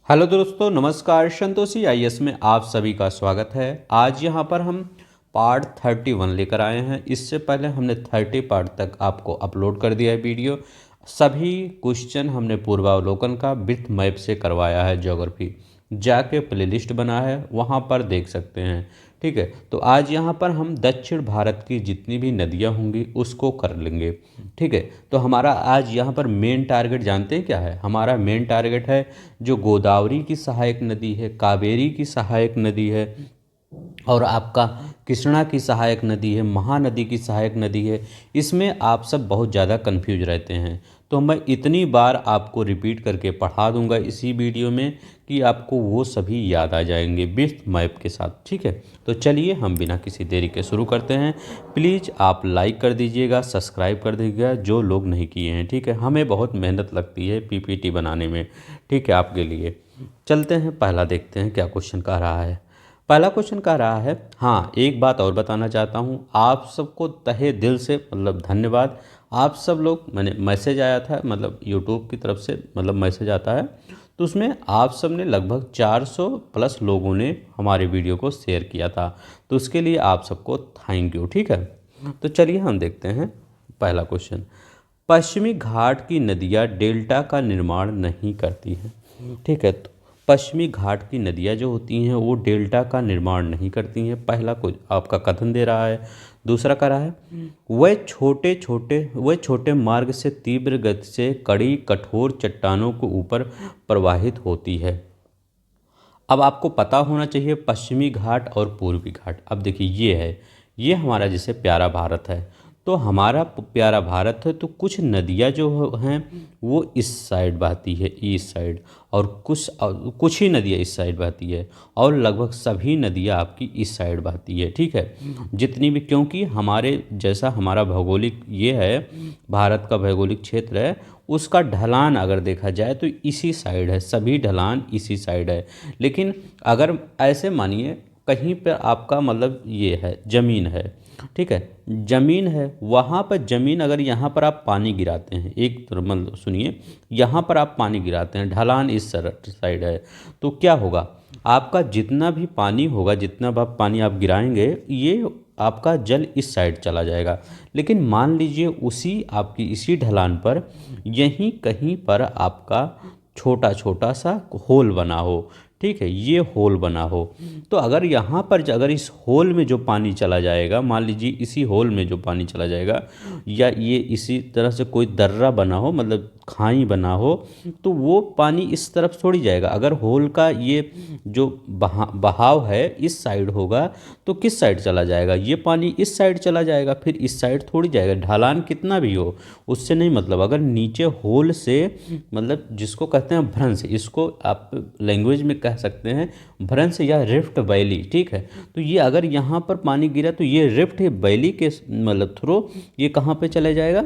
Hello दोस्तों, नमस्कार। Santoshi IAS में आप सभी का स्वागत है। आज यहाँ पर हम पार्ट 31 लेकर आए हैं। इससे पहले हमने 30 पार्ट तक आपको अपलोड कर दिया है वीडियो। सभी क्वेश्चन हमने पूर्वावलोकन का विथ मैप से करवाया है। ज्योग्राफी जाके प्लेलिस्ट बना है, वहाँ पर देख सकते हैं। ठीक है, तो आज यहाँ पर हम दक्षिण भारत की जितनी भी नदियाँ होंगी उसको कर लेंगे। ठीक है, तो हमारा आज यहाँ पर मेन टारगेट जानते हैं क्या है? हमारा मेन टारगेट है जो गोदावरी की सहायक नदी है, कावेरी की सहायक नदी है, और आपका कृष्णा की सहायक नदी है, महानदी की सहायक नदी है। इसमें आप सब बहुत ज़्यादा कंफ्यूज रहते हैं, तो मैं इतनी बार आपको रिपीट करके पढ़ा दूंगा इसी वीडियो में कि आपको वो सभी याद आ जाएंगे विथ मैप के साथ। ठीक है, तो चलिए हम बिना किसी देरी के शुरू करते हैं। प्लीज़ आप लाइक कर दीजिएगा, सब्सक्राइब कर दीजिएगा जो लोग नहीं किए हैं। ठीक है, हमें बहुत मेहनत लगती है पीपीटी बनाने में। ठीक है, आपके लिए चलते हैं, पहला देखते हैं क्या क्वेश्चन कह रहा है। पहला क्वेश्चन कह रहा है, हाँ एक बात और बताना चाहता हूँ आप सबको तहे दिल से, मतलब धन्यवाद। आप सब लोग, मैंने मैसेज आया था, मतलब यूट्यूब की तरफ से मतलब मैसेज आता है, तो उसमें आप सब ने लगभग 400 प्लस लोगों ने हमारे वीडियो को शेयर किया था, तो उसके लिए आप सबको थैंक यू। ठीक है, तो चलिए हम देखते हैं पहला क्वेश्चन। पश्चिमी घाट की नदियाँ डेल्टा का निर्माण नहीं करती हैं। ठीक है, तो पश्चिमी घाट की नदियाँ जो होती हैं वो डेल्टा का निर्माण नहीं करती हैं, पहला कुछ आपका कथन दे रहा है। दूसरा कह रहा है वह छोटे मार्ग से तीव्र गति से कड़ी कठोर चट्टानों के ऊपर प्रवाहित होती है। अब आपको पता होना चाहिए पश्चिमी घाट और पूर्वी घाट। अब देखिए ये हमारा जैसे प्यारा भारत है, तो हमारा प्यारा भारत है, तो कुछ नदियाँ जो हैं वो इस साइड बहती है, ईस्ट साइड, और कुछ ही नदियाँ इस साइड बहती है, और लगभग सभी नदियाँ आपकी इस साइड बहती है। ठीक है, जितनी भी, क्योंकि हमारे जैसा हमारा भौगोलिक ये है, भारत का भौगोलिक क्षेत्र है, उसका ढलान अगर देखा जाए तो इसी साइड है, सभी ढलान इसी साइड है। लेकिन अगर ऐसे मानिए कहीं पर आपका मतलब ये है ज़मीन है, ठीक है, ज़मीन है, वहाँ पर ज़मीन अगर यहाँ पर आप पानी गिराते हैं, एक तरफ मतलब सुनिए, यहाँ पर आप पानी गिराते हैं, ढलान इस साइड है, तो क्या होगा, आपका जितना भी पानी होगा, जितना भी पानी आप गिराएंगे, ये आपका जल इस साइड चला जाएगा। लेकिन मान लीजिए उसी आपकी इसी ढलान पर यहीं कहीं पर आपका छोटा छोटा सा होल बना हो, ठीक है, ये होल बना हो, तो अगर यहाँ पर अगर इस होल में जो पानी चला जाएगा, मान लीजिए इसी होल में जो पानी चला जाएगा, या ये इसी तरह से कोई दर्रा बना हो, मतलब खाई बना हो, तो वो पानी इस तरफ थोड़ी जाएगा। अगर होल का ये जो बहाव है इस साइड होगा, तो किस साइड चला जाएगा, ये पानी इस साइड चला जाएगा, फिर इस साइड थोड़ी जाएगा। ढलान कितना भी हो उससे नहीं मतलब, अगर नीचे होल से, मतलब जिसको कहते हैं भ्रंश, इसको आप लैंग्वेज में कह सकते हैं भ्रंश या रिफ्ट वैली। ठीक है, तो ये अगर यहाँ पर पानी गिरा तो ये रिफ्ट वैली के मतलब थ्रू ये कहाँ पे चला जाएगा,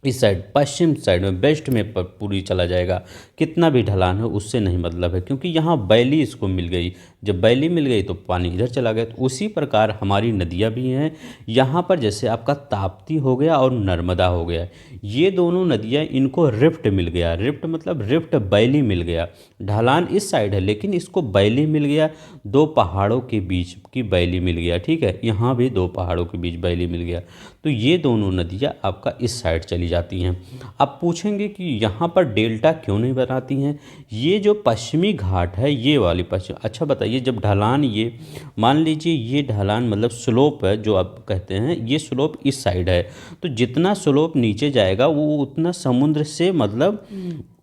इस साइड, पश्चिम साइड में, वेस्ट में पूरी चला जाएगा। कितना भी ढलान है उससे नहीं मतलब है, क्योंकि यहाँ बैली इसको मिल गई, जब बैली मिल गई तो पानी इधर चला गया। तो उसी प्रकार हमारी नदियाँ भी हैं यहाँ पर, जैसे आपका ताप्ती हो गया और नर्मदा हो गया, ये दोनों नदियाँ, इनको रिफ्ट मिल गया। रिफ्ट मतलब रिफ्ट बैली मिल गया। ढलान इस साइड है लेकिन इसको बैली मिल गया, दो पहाड़ों के बीच की बैली मिल गया। ठीक है, यहाँ भी दो पहाड़ों के बीच बैली मिल गया, तो ये दोनों नदियाँ आपका इस साइड चली जाती हैं। अब पूछेंगे कि यहाँ पर डेल्टा क्यों नहीं बनाती हैं? ये जो पश्चिमी घाट है, ये वाली पश्चिम, अच्छा बताइए, जब ढलान, ये मान लीजिए ये ढलान मतलब स्लोप है जो आप कहते हैं, ये स्लोप इस साइड है, तो जितना स्लोप नीचे जाएगा वो उतना समुद्र से, मतलब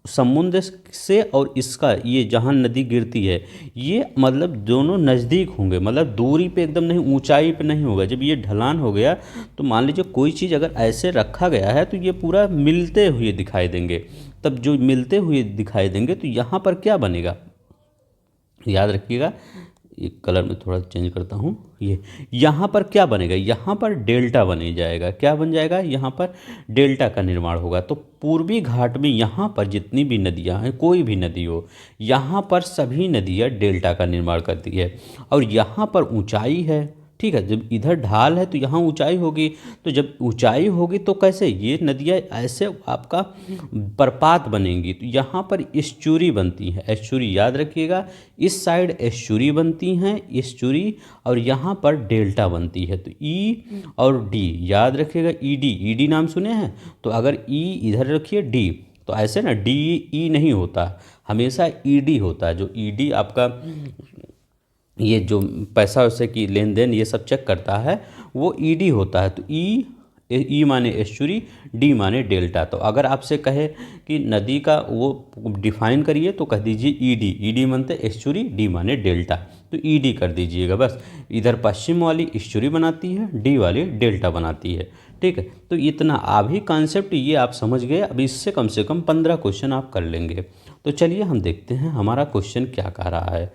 समुद्र से और इसका ये जहाँ नदी गिरती है, ये मतलब दोनों नज़दीक होंगे, मतलब दूरी पे एकदम नहीं, ऊंचाई पे नहीं होगा। जब ये ढलान हो गया तो मान लीजिए कोई चीज़ अगर ऐसे रखा गया है तो ये पूरा मिलते हुए दिखाई देंगे। तब जो मिलते हुए दिखाई देंगे तो यहाँ पर क्या बनेगा, याद रखिएगा, एक कलर में थोड़ा चेंज करता हूँ, ये यहाँ पर क्या बनेगा, यहाँ पर डेल्टा बन जाएगा। क्या बन जाएगा, यहाँ पर डेल्टा का निर्माण होगा। तो पूर्वी घाट में यहाँ पर जितनी भी नदियाँ हैं, कोई भी नदी हो, यहाँ पर सभी नदियाँ डेल्टा का निर्माण करती है, और यहाँ पर ऊंचाई है। ठीक है। जब इधर ढाल है तो यहाँ ऊंचाई होगी, तो जब ऊंचाई होगी तो कैसे ये नदियाँ ऐसे आपका प्रपात बनेंगी। तो यहाँ पर एस्चुरी बनती है, एस्चुरी याद रखिएगा, इस साइड एस्चुरी बनती हैं एस्चुरी, और यहाँ पर डेल्टा बनती है। तो ई और डी याद रखिएगा, ईडी नाम सुने हैं, तो अगर ई इधर रखिए डी, तो ऐसे ना डी ई नहीं होता, हमेशा ईडी होता है। जो ईडी आपका ये जो पैसा वैसे की लेन देन ये सब चेक करता है वो ईडी होता है। तो ई माने एस्चुरी, डी माने डेल्टा। तो अगर आपसे कहे कि नदी का वो डिफाइन करिए तो कह दीजिए ईडी मानते एस्चुरी, डी माने डेल्टा, तो ईडी कर दीजिएगा बस। इधर पश्चिम वाली एस्चुरी बनाती है, डी वाली डेल्टा बनाती है, ठीक है। तो इतना अभी कॉन्सेप्ट ये आप समझ गए, अब इससे कम से कम 15 क्वेश्चन आप कर लेंगे। तो चलिए हम देखते हैं हमारा क्वेश्चन क्या कह रहा है।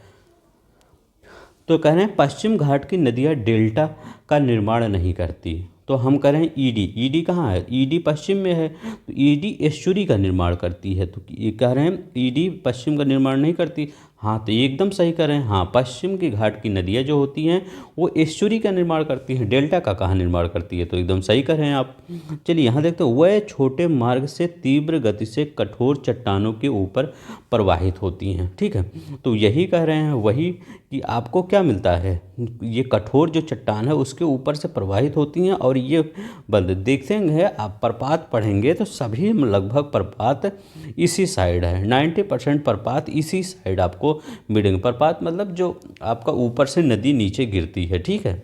तो कह रहे हैं पश्चिम घाट की नदियाँ डेल्टा का निर्माण नहीं करती। तो हम कह रहे हैं ईडी कहाँ है, ईडी पश्चिम में है, तो ईडी एस्चुरी का निर्माण करती है। तो ये कह रहे हैं ईडी पश्चिम का निर्माण नहीं करती। हाँ, तो ये एकदम सही कर रहे हैं। हाँ, पश्चिम के घाट की नदियाँ जो होती हैं वो एस्चुरी का निर्माण करती हैं, डेल्टा का कहाँ निर्माण करती है, तो एकदम सही कर रहे हैं आप। चलिए यहाँ देखते हैं, वह छोटे मार्ग से तीव्र गति से कठोर चट्टानों के ऊपर प्रवाहित होती हैं, ठीक है। तो यही कह रहे हैं वही कि आपको क्या मिलता है, ये कठोर जो चट्टान है उसके ऊपर से प्रवाहित होती हैं, और ये बंद देखेंगे आप प्रपात पढ़ेंगे तो सभी लगभग प्रपात इसी साइड है, 90% प्रपात इसी साइड आपको मिलेंगे। प्रपात मतलब जो आपका ऊपर से नदी नीचे गिरती है, ठीक है,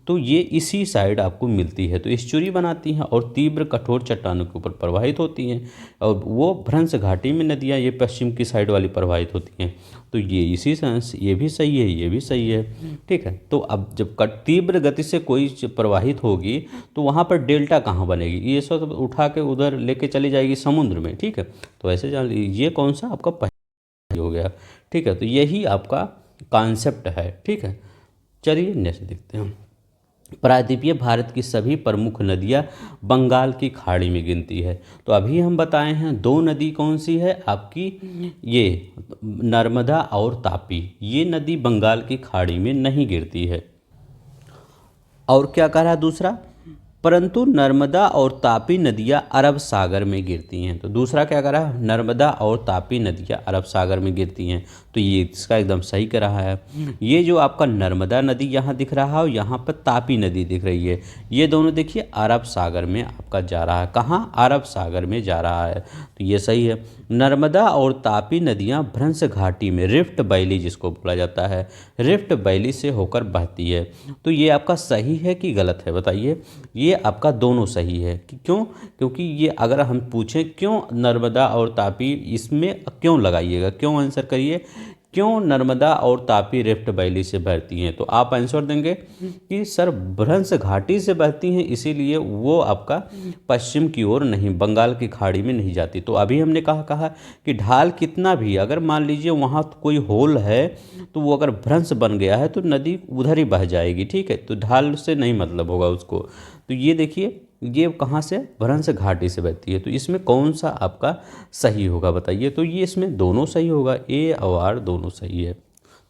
तो ये इसी साइड आपको मिलती है। तो एस्चुरी बनाती हैं और तीव्र कठोर चट्टानों के ऊपर प्रवाहित होती हैं, और वो भ्रंश घाटी में नदियाँ ये पश्चिम की साइड वाली प्रवाहित होती हैं। तो ये इसी सेंस, ये भी सही है, ये भी सही है, ठीक है। तो अब जब तीव्र गति से कोई प्रवाहित होगी तो वहाँ पर डेल्टा कहाँ बनेगी, ये सब उठा के उधर लेके चली जाएगी समुद्र में, ठीक है। तो ऐसे जान लीजिए ये कौन सा आपका पहला हो गया, ठीक है। तो यही आपका कॉन्सेप्ट है, ठीक है। चलिए नेक्स्ट देखते हैं। प्रायद्वीपीय भारत की सभी प्रमुख नदियाँ बंगाल की खाड़ी में गिनती है। तो अभी हम बताए हैं 2 नदी कौन सी है आपकी, ये नर्मदा और तापी, ये नदी बंगाल की खाड़ी में नहीं गिरती है। और क्या कह रहा है दूसरा, परंतु नर्मदा और तापी नदियाँ अरब सागर में गिरती हैं। तो दूसरा क्या कर रहा है, नर्मदा और तापी नदियाँ अरब सागर में गिरती हैं, तो ये इसका एकदम सही कर रहा है। ये जो आपका नर्मदा नदी यहाँ दिख रहा है और यहाँ पर तापी नदी दिख रही है, ये दोनों देखिए अरब सागर में आपका जा रहा है, कहाँ, अरब सागर में जा रहा है, तो ये सही है। नर्मदा और तापी नदियाँ भ्रंश घाटी में, रिफ्ट वैली जिसको बोला जाता है, रिफ्ट वैली से होकर बहती है। तो ये आपका सही है कि गलत है बताइए, ये आपका दोनों सही है कि क्यों, क्योंकि ये अगर हम पूछें क्यों नर्मदा और तापी, इसमें क्यों लगाइएगा, क्यों आंसर करिए, क्यों नर्मदा और तापी रिफ्ट वैली से बहती हैं, तो आप आंसर देंगे कि सर भ्रंश घाटी से बहती हैं इसीलिए वो आपका पश्चिम की ओर नहीं, बंगाल की खाड़ी में नहीं जाती। तो अभी हमने कहा कि ढाल कितना भी, अगर मान लीजिए वहाँ कोई होल है तो वो अगर भ्रंश बन गया है तो नदी उधर ही बह जाएगी, ठीक है, तो ढाल से नहीं मतलब होगा उसको। तो ये देखिए ये कहाँ से, भ्रंश घाटी से बहती है, तो इसमें कौन सा आपका सही होगा बताइए। तो ये इसमें दोनों सही होगा, ए और आर दोनों सही है,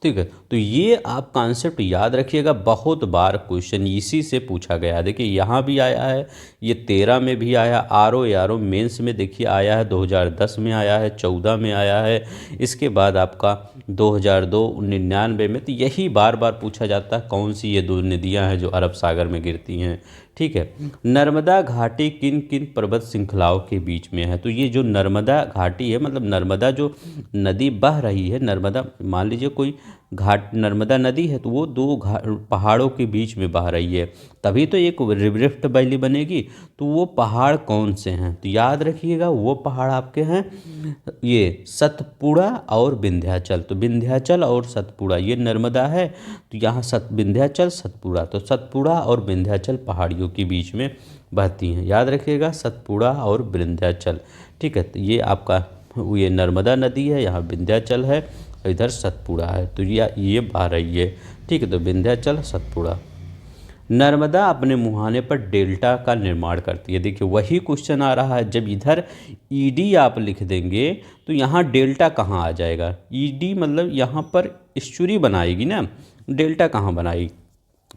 ठीक है। तो ये आप कॉन्सेप्ट याद रखिएगा, बहुत बार क्वेश्चन इसी से पूछा गया। देखिए यहाँ भी आया है, ये 13 में भी आया, आर ओ मेंस में देखिए आया है, 2010 में आया है, 14 में आया है, इसके बाद आपका 2002 99 में। तो यही बार बार पूछा जाता है कौन सी ये 2 नदियाँ हैं जो अरब सागर में गिरती हैं, ठीक है। नर्मदा घाटी किन किन पर्वत श्रृंखलाओं के बीच में है। तो ये जो नर्मदा घाटी है, मतलब नर्मदा जो नदी बह रही है, नर्मदा मान लीजिए कोई घाट नर्मदा नदी है तो वो 2 पहाड़ों के बीच में बह रही है, तभी तो एक रिफ्ट वैली बनेगी। तो वो पहाड़ कौन से हैं, तो याद रखिएगा वो पहाड़ आपके हैं ये सतपुड़ा और विंध्याचल। तो विंध्याचल और सतपुड़ा ये नर्मदा है, तो यहाँ विंध्याचल सतपुड़ा, तो सतपुड़ा और विंध्याचल पहाड़ियों के बीच में बहती हैं, याद रखिएगा सतपुड़ा और विंध्याचल, ठीक है। तो ये आपका ये नर्मदा नदी है, यहाँ विंध्याचल है, इधर सतपुड़ा है, तो ये बह रही है, ठीक है। तो विंध्याचल सतपुड़ा। नर्मदा अपने मुहाने पर डेल्टा का निर्माण करती है। देखिए वही क्वेश्चन आ रहा है, जब इधर ईडी आप लिख देंगे तो यहाँ डेल्टा कहाँ आ जाएगा, ईडी मतलब यहाँ पर एस्चुरी बनाएगी ना, डेल्टा कहाँ बनाएगी,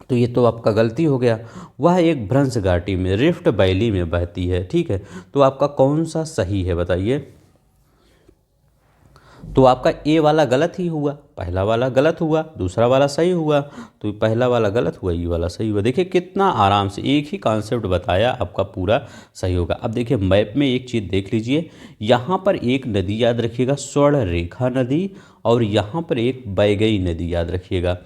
तो ये तो आपका गलती हो गया। वह एक भ्रंश घाटी में रिफ्ट वैली में बहती है। ठीक है, तो आपका कौन सा सही है बताइए। तो आपका ए वाला गलत ही हुआ, पहला वाला गलत हुआ, दूसरा वाला सही हुआ। तो पहला वाला गलत हुआ, ये वाला सही हुआ। देखिए कितना आराम से एक ही कॉन्सेप्ट बताया, आपका पूरा सही होगा। अब देखिए मैप में एक चीज़ देख लीजिए, यहाँ पर एक नदी याद रखिएगा स्वर्ण रेखा नदी, और यहाँ पर एक बैगई नदी याद रखिएगा।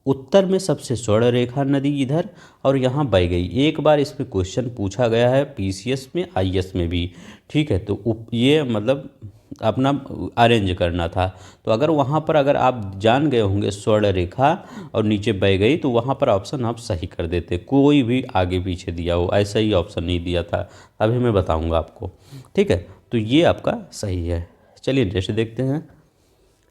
उत्तर में सबसे स्वर्ण रेखा नदी इधर, और यहाँ बह गई। एक बार इसमें क्वेश्चन पूछा गया है पीसीएस में, आईएएस में भी। ठीक है, तो ये मतलब अपना अरेंज करना था। तो अगर वहाँ पर अगर आप जान गए होंगे स्वर्ण रेखा और नीचे बह गई, तो वहाँ पर ऑप्शन आप सही कर देते, कोई भी आगे पीछे दिया हो, ऐसा ही ऑप्शन नहीं दिया था। अभी मैं बताऊँगा आपको। ठीक है, तो ये आपका सही है। चलिए नेक्स्ट देखते हैं।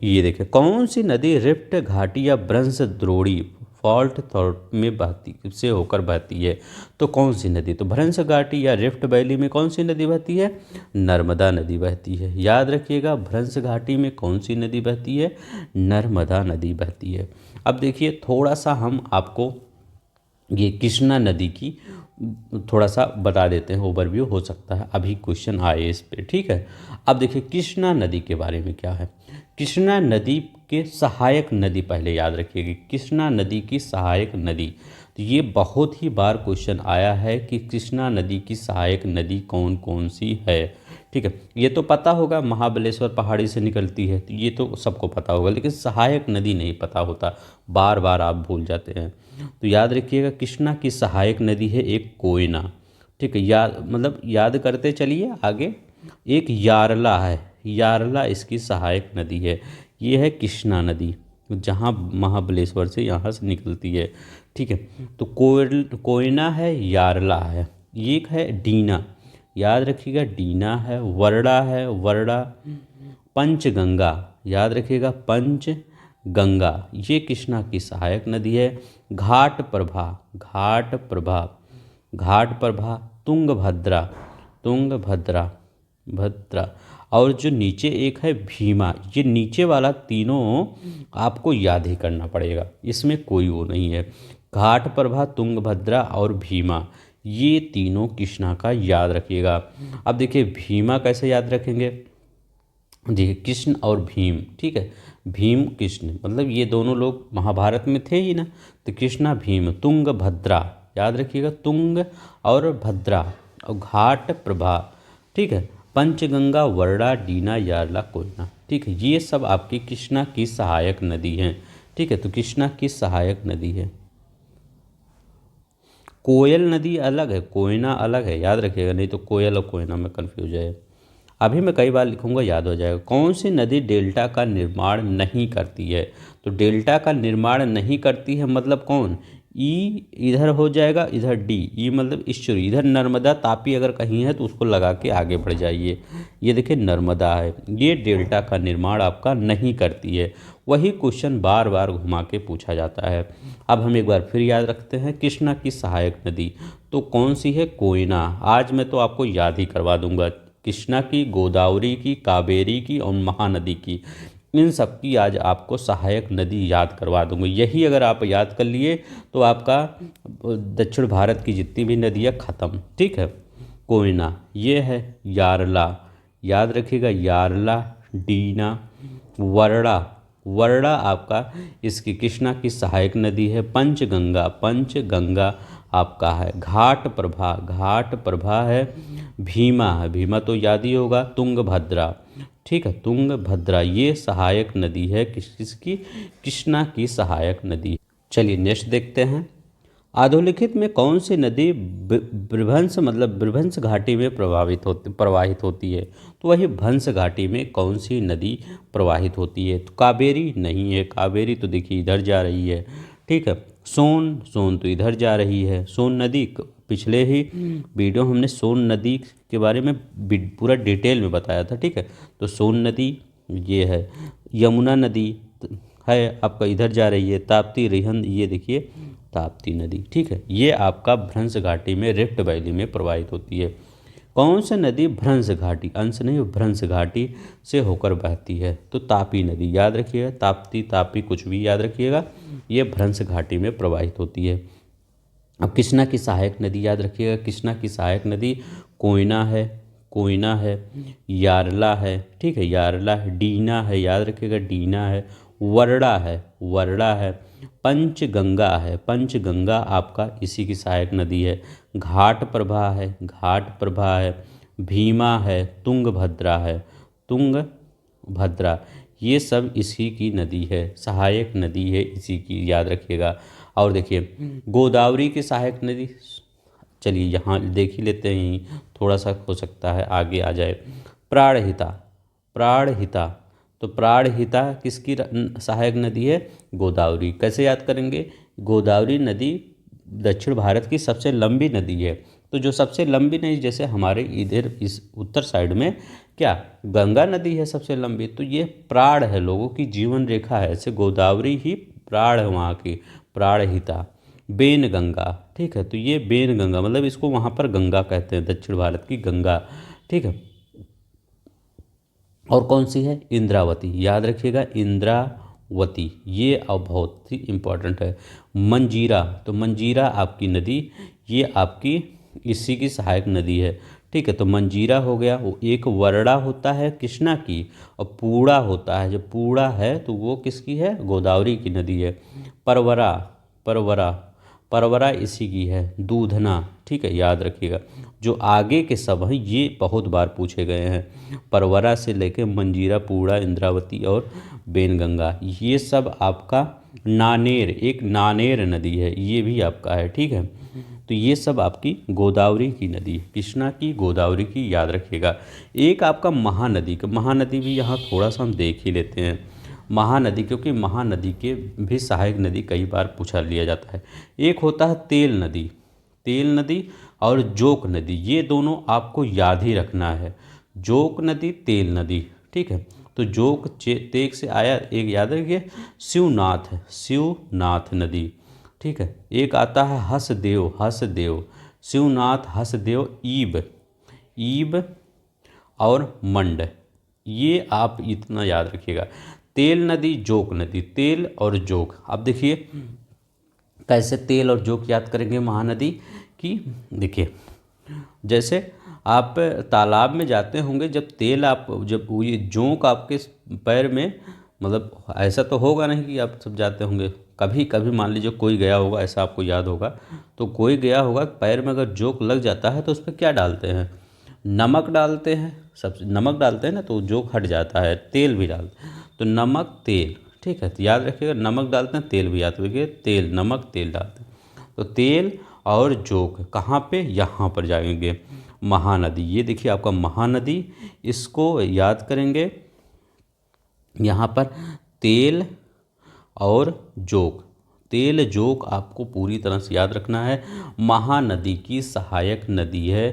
ये देखिए कौन सी नदी रिफ्ट घाटी या ब्रंश द्रोणी फॉल्ट थॉट में बहती से होकर बहती है। तो कौन सी नदी, तो भ्रंश घाटी या रिफ्ट वैली में कौन सी नदी बहती है, नर्मदा नदी बहती है। याद रखिएगा भ्रंश घाटी में कौन सी नदी बहती है, नर्मदा नदी बहती है। अब देखिए थोड़ा सा हम आपको ये कृष्णा नदी की थोड़ा सा बता देते हैं, ओवरव्यू हो सकता है अभी क्वेश्चन आए इस पे। ठीक है, अब देखिए कृष्णा नदी के बारे में क्या है। कृष्णा नदी के सहायक नदी पहले याद रखिएगा, कृष्णा नदी की सहायक नदी। तो ये बहुत ही बार क्वेश्चन आया है कि कृष्णा नदी की सहायक नदी कौन कौन सी है। ठीक है, ये तो पता होगा महाबलेश्वर पहाड़ी से निकलती है, तो ये तो सबको पता होगा, लेकिन सहायक नदी नहीं पता होता, बार बार आप भूल जाते हैं। तो याद रखिएगा कृष्णा की सहायक नदी है एक कोयना। ठीक है, याद करते चलिए आगे। एक यारला है, यारला इसकी सहायक नदी है। ये है कृष्णा नदी, जहाँ महाबलेश्वर से यहाँ से निकलती है। ठीक है, तो कोयना है, यारला है, एक है डीना, याद रखिएगा डीना है, वरडा है, वरडा, पंचगंगा, याद रखिएगा पंचगंगा, ये कृष्णा की सहायक नदी है। घाट प्रभा, घाट प्रभा, घाट प्रभा, तुंगभद्रा, तुंगभद्रा, भद्रा, और जो नीचे एक है भीमा। ये नीचे वाला तीनों आपको याद ही करना पड़ेगा, इसमें कोई वो नहीं है। घाट प्रभा, तुंगभद्रा और भीमा, ये तीनों कृष्णा का याद रखिएगा। अब देखिए भीमा कैसे याद रखेंगे, देखिए कृष्ण और भीम। ठीक है, भीम कृष्ण मतलब ये दोनों लोग महाभारत में थे ही ना, तो कृष्णा भीम। तुंगभद्रा याद रखिएगा, तुंग और भद्रा, और घाट प्रभा। ठीक है, पंचगंगा, वरडा, डीना, यारला, कोयना। ठीक है, ये सब आपकी कृष्णा की सहायक नदी हैं। ठीक है, तो कृष्णा की सहायक नदी है। कोयल नदी अलग है, कोयना अलग है, याद रखिएगा, नहीं तो कोयल और कोयना में कन्फ्यूज है। अभी मैं कई बार लिखूंगा, याद हो जाएगा। कौन सी नदी डेल्टा का निर्माण नहीं करती है, तो डेल्टा का निर्माण नहीं करती है मतलब कौन, ई इधर हो जाएगा, इधर डी, ई मतलब ईश्वरी, इधर नर्मदा तापी अगर कहीं है तो उसको लगा के आगे बढ़ जाइए। ये देखिए नर्मदा है, ये डेल्टा का निर्माण आपका नहीं करती है। वही क्वेश्चन बार बार घुमा के पूछा जाता है। अब हम एक बार फिर याद रखते हैं कृष्णा की सहायक नदी तो कौन सी है, कोयना। आज मैं तो आपको याद ही करवा दूंगा, कृष्णा की, गोदावरी की, कावेरी की और महानदी की, इन सब की आज आपको सहायक नदी याद करवा दूंगा। यही अगर आप याद कर लिए तो आपका दक्षिण भारत की जितनी भी नदियाँ ख़त्म। ठीक है, कोयना, ये है यारला, याद रखिएगा यारला, डीना, वरड़ा, वरड़ा आपका इसकी कृष्णा की सहायक नदी है। पंचगंगा, पंचगंगा आपका है। घाट प्रभा, घाट प्रभा है। भीमा है, भीमा तो याद ही होगा। तुंगभद्रा, ठीक है, तुंगभद्रा ये सहायक नदी है किसकी, कृष्णा की सहायक नदी। चलिए नेक्स्ट देखते हैं। अधोलिखित में कौन सी नदी ब्रभंस घाटी में प्रवाहित होती है, तो वही भंस घाटी में कौन सी नदी प्रवाहित होती है, तो कावेरी नहीं है, कावेरी तो देखिए इधर जा रही है। ठीक है, सोन, सोन तो इधर जा रही है, सोन नदी पिछले ही वीडियो हमने सोन नदी के बारे में पूरा डिटेल में बताया था। ठीक है, तो सोन नदी ये है। यमुना नदी है आपका इधर जा रही है। ताप्ती, रिहंद, ये देखिए ताप्ती नदी। ठीक है, ये आपका भ्रंश घाटी में रिफ्ट वैली में प्रवाहित होती है। कौन सी नदी भ्रंश घाटी, अंश नहीं भ्रंश घाटी से होकर बहती है? तो तापी नदी, याद रखिएगा, ताप्ती तापी कुछ भी याद रखिएगा, ये भ्रंश घाटी में प्रवाहित होती है। अब कृष्णा की सहायक नदी याद रखिएगा, कृष्णा की सहायक नदी कोयना है, कोयना है, यारला है, ठीक है, यारला है, डीना है, याद रखिएगा, डीना है, वरड़ा है, वरड़ा है, पंचगंगा है, पंचगंगा आपका इसी की सहायक नदी है, घाट प्रभा है, घाट प्रभा है, भीमा है, तुंगभद्रा है, तुंगभद्रा, ये सब इसी की नदी है, सहायक नदी है इसी की, याद रखिएगा। और देखिए गोदावरी की सहायक नदी, चलिए यहाँ देख ही लेते हैं, थोड़ा सा हो सकता है आगे आ जाए। प्राणहिता, प्राणहिता, तो प्राणहिता किसकी सहायक नदी है? गोदावरी। कैसे याद करेंगे? गोदावरी नदी दक्षिण भारत की सबसे लंबी नदी है, तो जो सबसे लंबी नदी, जैसे हमारे इधर इस उत्तर साइड में क्या गंगा नदी है सबसे लंबी, तो ये प्राण है, लोगों की जीवन रेखा है, ऐसे गोदावरी ही प्राण है वहाँ की, प्राणहिता। बेन गंगा, ठीक है, तो ये बेन गंगा मतलब इसको वहाँ पर गंगा कहते हैं, दक्षिण भारत की गंगा, ठीक है। और कौन सी है? इंद्रावती, याद रखिएगा, इंद्रावती, ये अब बहुत ही इम्पोर्टेंट है। मंजीरा, तो मंजीरा आपकी नदी, ये आपकी इसी की सहायक नदी है, ठीक है। तो मंजीरा हो गया, वो एक वरड़ा होता है कृष्णा की, और पूड़ा होता है, जो पूड़ा है तो वो किसकी है? गोदावरी की नदी है। परवरा, परवरा, परवरा इसी की है। दूधना, ठीक है, याद रखिएगा, जो आगे के सब हैं ये बहुत बार पूछे गए हैं, परवरा से लेके मंजीरा, पूड़ा, इंद्रावती और बेनगंगा, ये सब आपका नानेर, एक नानेर नदी है, ये भी आपका है, ठीक है। तो ये सब आपकी गोदावरी की नदी, कृष्णा की, गोदावरी की, याद रखिएगा। एक आपका महानदी का, महानदी भी यहाँ थोड़ा सा हम देख ही लेते हैं, महानदी, क्योंकि महानदी के भी सहायक नदी कई बार पूछा लिया जाता है। एक होता है तेल नदी, तेल नदी और जोक नदी, ये दोनों आपको याद ही रखना है, जोक नदी, तेल नदी, ठीक है। तो जोक तेग से आया, एक याद रखिए, शिवनाथ, शिवनाथ नदी, ठीक है। एक आता है हसदेव, हसदेव, शिवनाथ, हसदेव, ईब, ईब और मंड, ये आप इतना याद रखिएगा। तेल नदी, जोक नदी, तेल और जोक। अब देखिए कैसे तेल और जोक याद करेंगे महानदी की। देखिए जैसे आप तालाब में जाते होंगे, जब तेल आप, जब ये जोंक आपके पैर में, मतलब ऐसा तो होगा नहीं कि आप सब जाते होंगे, कभी कभी मान लीजिए कोई गया होगा, ऐसा आपको याद होगा, तो कोई गया होगा पैर में अगर जोक लग जाता है तो उस पर क्या डालते हैं? नमक डालते हैं, सब नमक डालते हैं ना, तो जोक हट जाता है। तेल भी डालते हैं, तो नमक तेल, ठीक है, तो याद रखिएगा, नमक डालते हैं, तेल भी याद रखिए, तेल, नमक, तेल डालते हैं। तो तेल और जोक कहाँ पे? यहाँ पर जाएंगे, महानदी, ये देखिए आपका महानदी, इसको याद करेंगे यहाँ पर, तेल और जोक, तेल जोक आपको पूरी तरह से याद रखना है। महानदी की सहायक नदी है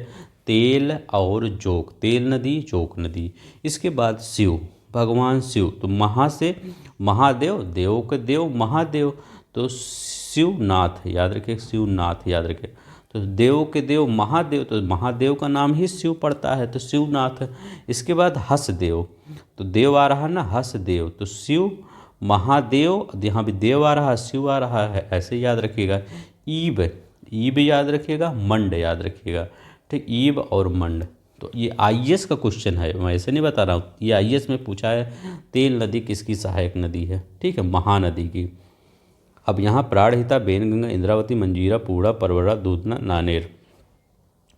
तेल और जोक, तेल नदी, जोक नदी। इसके बाद शिव, भगवान शिव, तो महा से महादेव, देव के देव महादेव, तो शिवनाथ, याद रखिए, शिवनाथ याद रखिए, तो देव के देव महादेव, तो महादेव का नाम ही शिव पड़ता है, तो शिवनाथ। इसके बाद हसदेव, तो देव आ रहा ना, हसदेव, तो शिव, महादेव, यहाँ भी देव आ रहा है, शिव आ रहा है, ऐसे याद रखिएगा। ईब, ईब याद रखिएगा, मंड याद रखिएगा, ठीक, ईब और मंड। तो ये आईएएस का क्वेश्चन है, मैं ऐसे नहीं बता रहा हूँ, ये आईएएस में पूछा है, तेल नदी किसकी सहायक नदी है, ठीक है, महानदी की। अब यहाँ प्राणहिता, बेनगंगा, इंद्रावती, मंजीरा, पूड़ा, परवरा, दूधना, नानेर,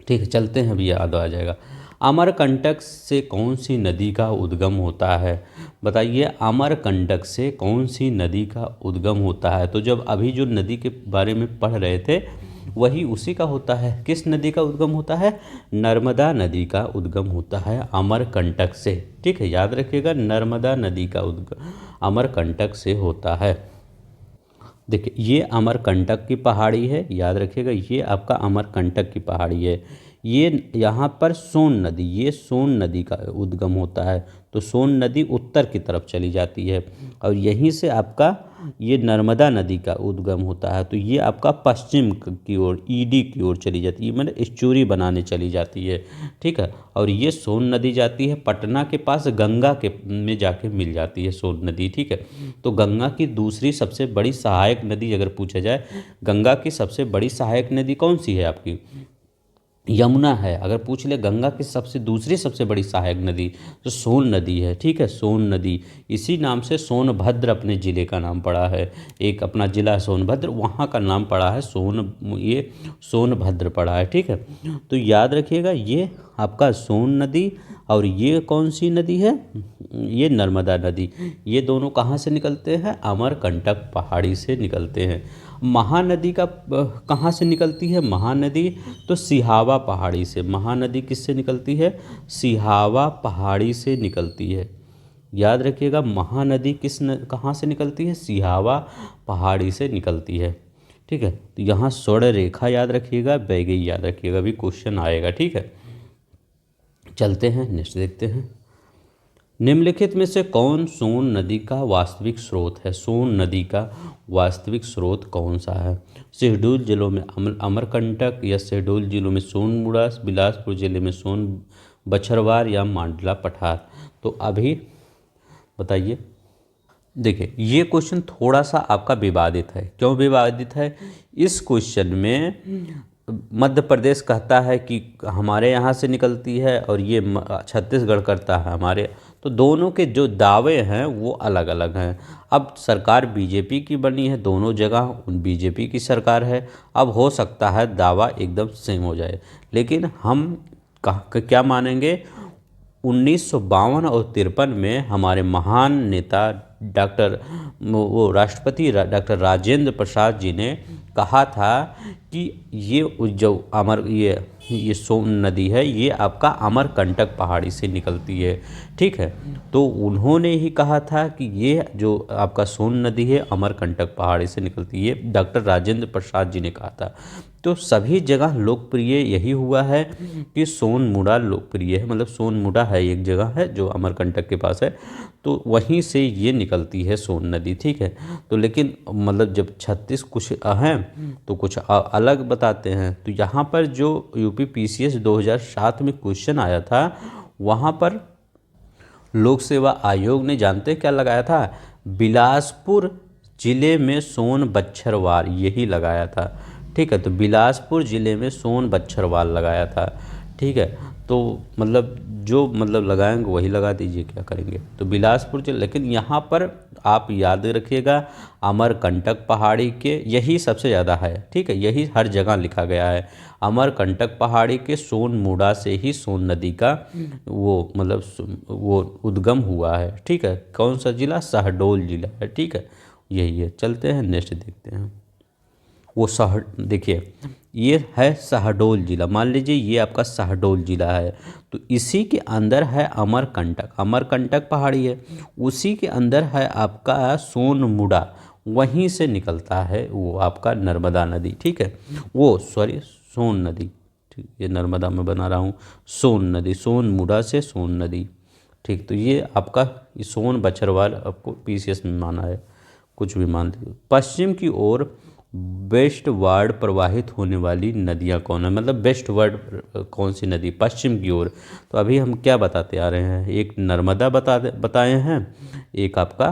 ठीक है। चलते हैं, अभी याद आ जाएगा। अमरकंटक से कौन सी नदी का उद्गम होता है? बताइए, अमरकंटक से कौन सी नदी का उद्गम होता है? तो जब अभी जो नदी के बारे में पढ़ रहे थे वही उसी का होता है। किस नदी का उद्गम होता है? नर्मदा नदी का उद्गम होता है अमरकंटक से, ठीक है, याद रखिएगा, नर्मदा नदी का उद्गम अमरकंटक से होता है। देखिए ये अमरकंटक की पहाड़ी है, याद रखिएगा, ये आपका अमरकंटक की पहाड़ी है। ये यहाँ पर सोन नदी, ये सोन नदी का उद्गम होता है। तो सोन नदी उत्तर की तरफ चली जाती है और यहीं से आपका ये नर्मदा नदी का उद्गम होता है। तो ये आपका पश्चिम की ओर ईडी की ओर चली जाती है, मतलब एस्चुरी बनाने चली जाती है, ठीक है। और ये सोन नदी जाती है पटना के पास गंगा के में जाके मिल जाती है सोन नदी, ठीक है। तो गंगा की दूसरी सबसे बड़ी सहायक नदी अगर पूछा जाए, गंगा की सबसे बड़ी सहायक नदी कौन सी है आपकी? यमुना है। अगर पूछ ले गंगा की दूसरी सबसे बड़ी सहायक नदी, तो सोन नदी है, ठीक है। सोन नदी, इसी नाम से सोनभद्र अपने ज़िले का नाम पड़ा है। एक अपना ज़िला सोनभद्र, वहाँ का नाम पड़ा है ये सोनभद्र पड़ा है, ठीक है। तो याद रखिएगा ये आपका सोन नदी और ये कौन सी नदी है? ये नर्मदा नदी। ये दोनों कहाँ से निकलते हैं? अमरकंटक पहाड़ी से निकलते हैं। महानदी का कहाँ से निकलती है महानदी? तो सिहावा पहाड़ी से। महानदी किससे निकलती है? सिहावा पहाड़ी से निकलती है। याद रखिएगा महानदी कहाँ से निकलती है? सिहावा पहाड़ी से निकलती है, ठीक है। तो यहाँ स्वर्ण रेखा याद रखिएगा, वैगई याद रखिएगा, भी क्वेश्चन आएगा, ठीक है। चलते हैं नेक्स्ट देखते हैं। निम्नलिखित में से कौन सोन नदी का वास्तविक स्रोत है? सोन नदी का वास्तविक स्रोत कौन सा है? शहडोल जिलों में अमरकंटक, या शहडोल जिलों में सोनमुड़ा, बिलासपुर जिले में सोन बछरवार, या मांडला पठार? तो अभी बताइए। देखिए ये क्वेश्चन थोड़ा सा आपका विवादित है। क्यों विवादित है? इस क्वेश्चन में मध्य प्रदेश कहता है कि हमारे यहाँ से निकलती है और ये छत्तीसगढ़ करता है हमारे, तो दोनों के जो दावे हैं वो अलग अलग हैं। अब सरकार बीजेपी की बनी है, दोनों जगह बीजेपी की सरकार है। अब हो सकता है दावा एकदम सेम हो जाए, लेकिन हम क्या मानेंगे? 1952 और 53 में हमारे महान नेता राष्ट्रपति डॉक्टर राजेंद्र प्रसाद जी ने कहा था कि ये जो ये सोन नदी है ये आपका अमरकंटक पहाड़ी से निकलती है, ठीक है। तो उन्होंने ही कहा था कि ये जो आपका सोन नदी है अमरकंटक पहाड़ी से निकलती है, ये डॉक्टर राजेंद्र प्रसाद जी ने कहा था। तो सभी जगह लोकप्रिय यही हुआ है कि सोनमुड़ा लोकप्रिय है, मतलब सोनमुड़ा है एक जगह है जो अमरकंटक के पास है, तो वहीं से ये निकलती है सोन नदी, ठीक है। तो लेकिन मतलब जब 36 कुछ हैं तो कुछ अलग बताते हैं। तो यहाँ पर जो यूपी पीसीएस 2007 में क्वेश्चन आया था, वहाँ पर लोक सेवा आयोग ने जानते क्या लगाया था? बिलासपुर जिले में सोन बच्छरवार, यही लगाया था, ठीक है। तो बिलासपुर ज़िले में सोन बच्छरवाल लगाया था, ठीक है। तो मतलब जो लगाएंगे वही लगा दीजिए, क्या करेंगे। तो बिलासपुर जिले, लेकिन यहाँ पर आप याद रखिएगा अमरकंटक पहाड़ी के यही सबसे ज़्यादा है, ठीक है। यही हर जगह लिखा गया है। अमरकंटक पहाड़ी के सोनमुड़ा से ही सोन नदी का वो उद्गम हुआ है, ठीक है। कौन सा जिला? शहडोल जिला है, ठीक है। यही है। चलते हैं नेक्स्ट देखते हैं। देखिए ये है शहडोल जिला, मान लीजिए ये आपका शहडोल जिला है, तो इसी के अंदर है अमरकंटक, अमरकंटक पहाड़ी है, उसी के अंदर है आपका सोनमुड़ा, वहीं से निकलता है वो आपका नर्मदा नदी, ठीक है। सोन नदी, ठीक, ये नर्मदा में बना रहा हूँ, सोन नदी, सोनमुड़ा से सोन नदी, ठीक। तो ये आपका ये सोन बछरवाल आपको पीसीएस में माना है, कुछ भी मान लीजिए। पश्चिम की ओर वेस्टवर्ड प्रवाहित होने वाली नदियाँ कौन है? मतलब वेस्टवर्ड कौन सी नदी पश्चिम की ओर? तो अभी हम क्या बताते आ रहे हैं? एक नर्मदा बताए हैं, एक आपका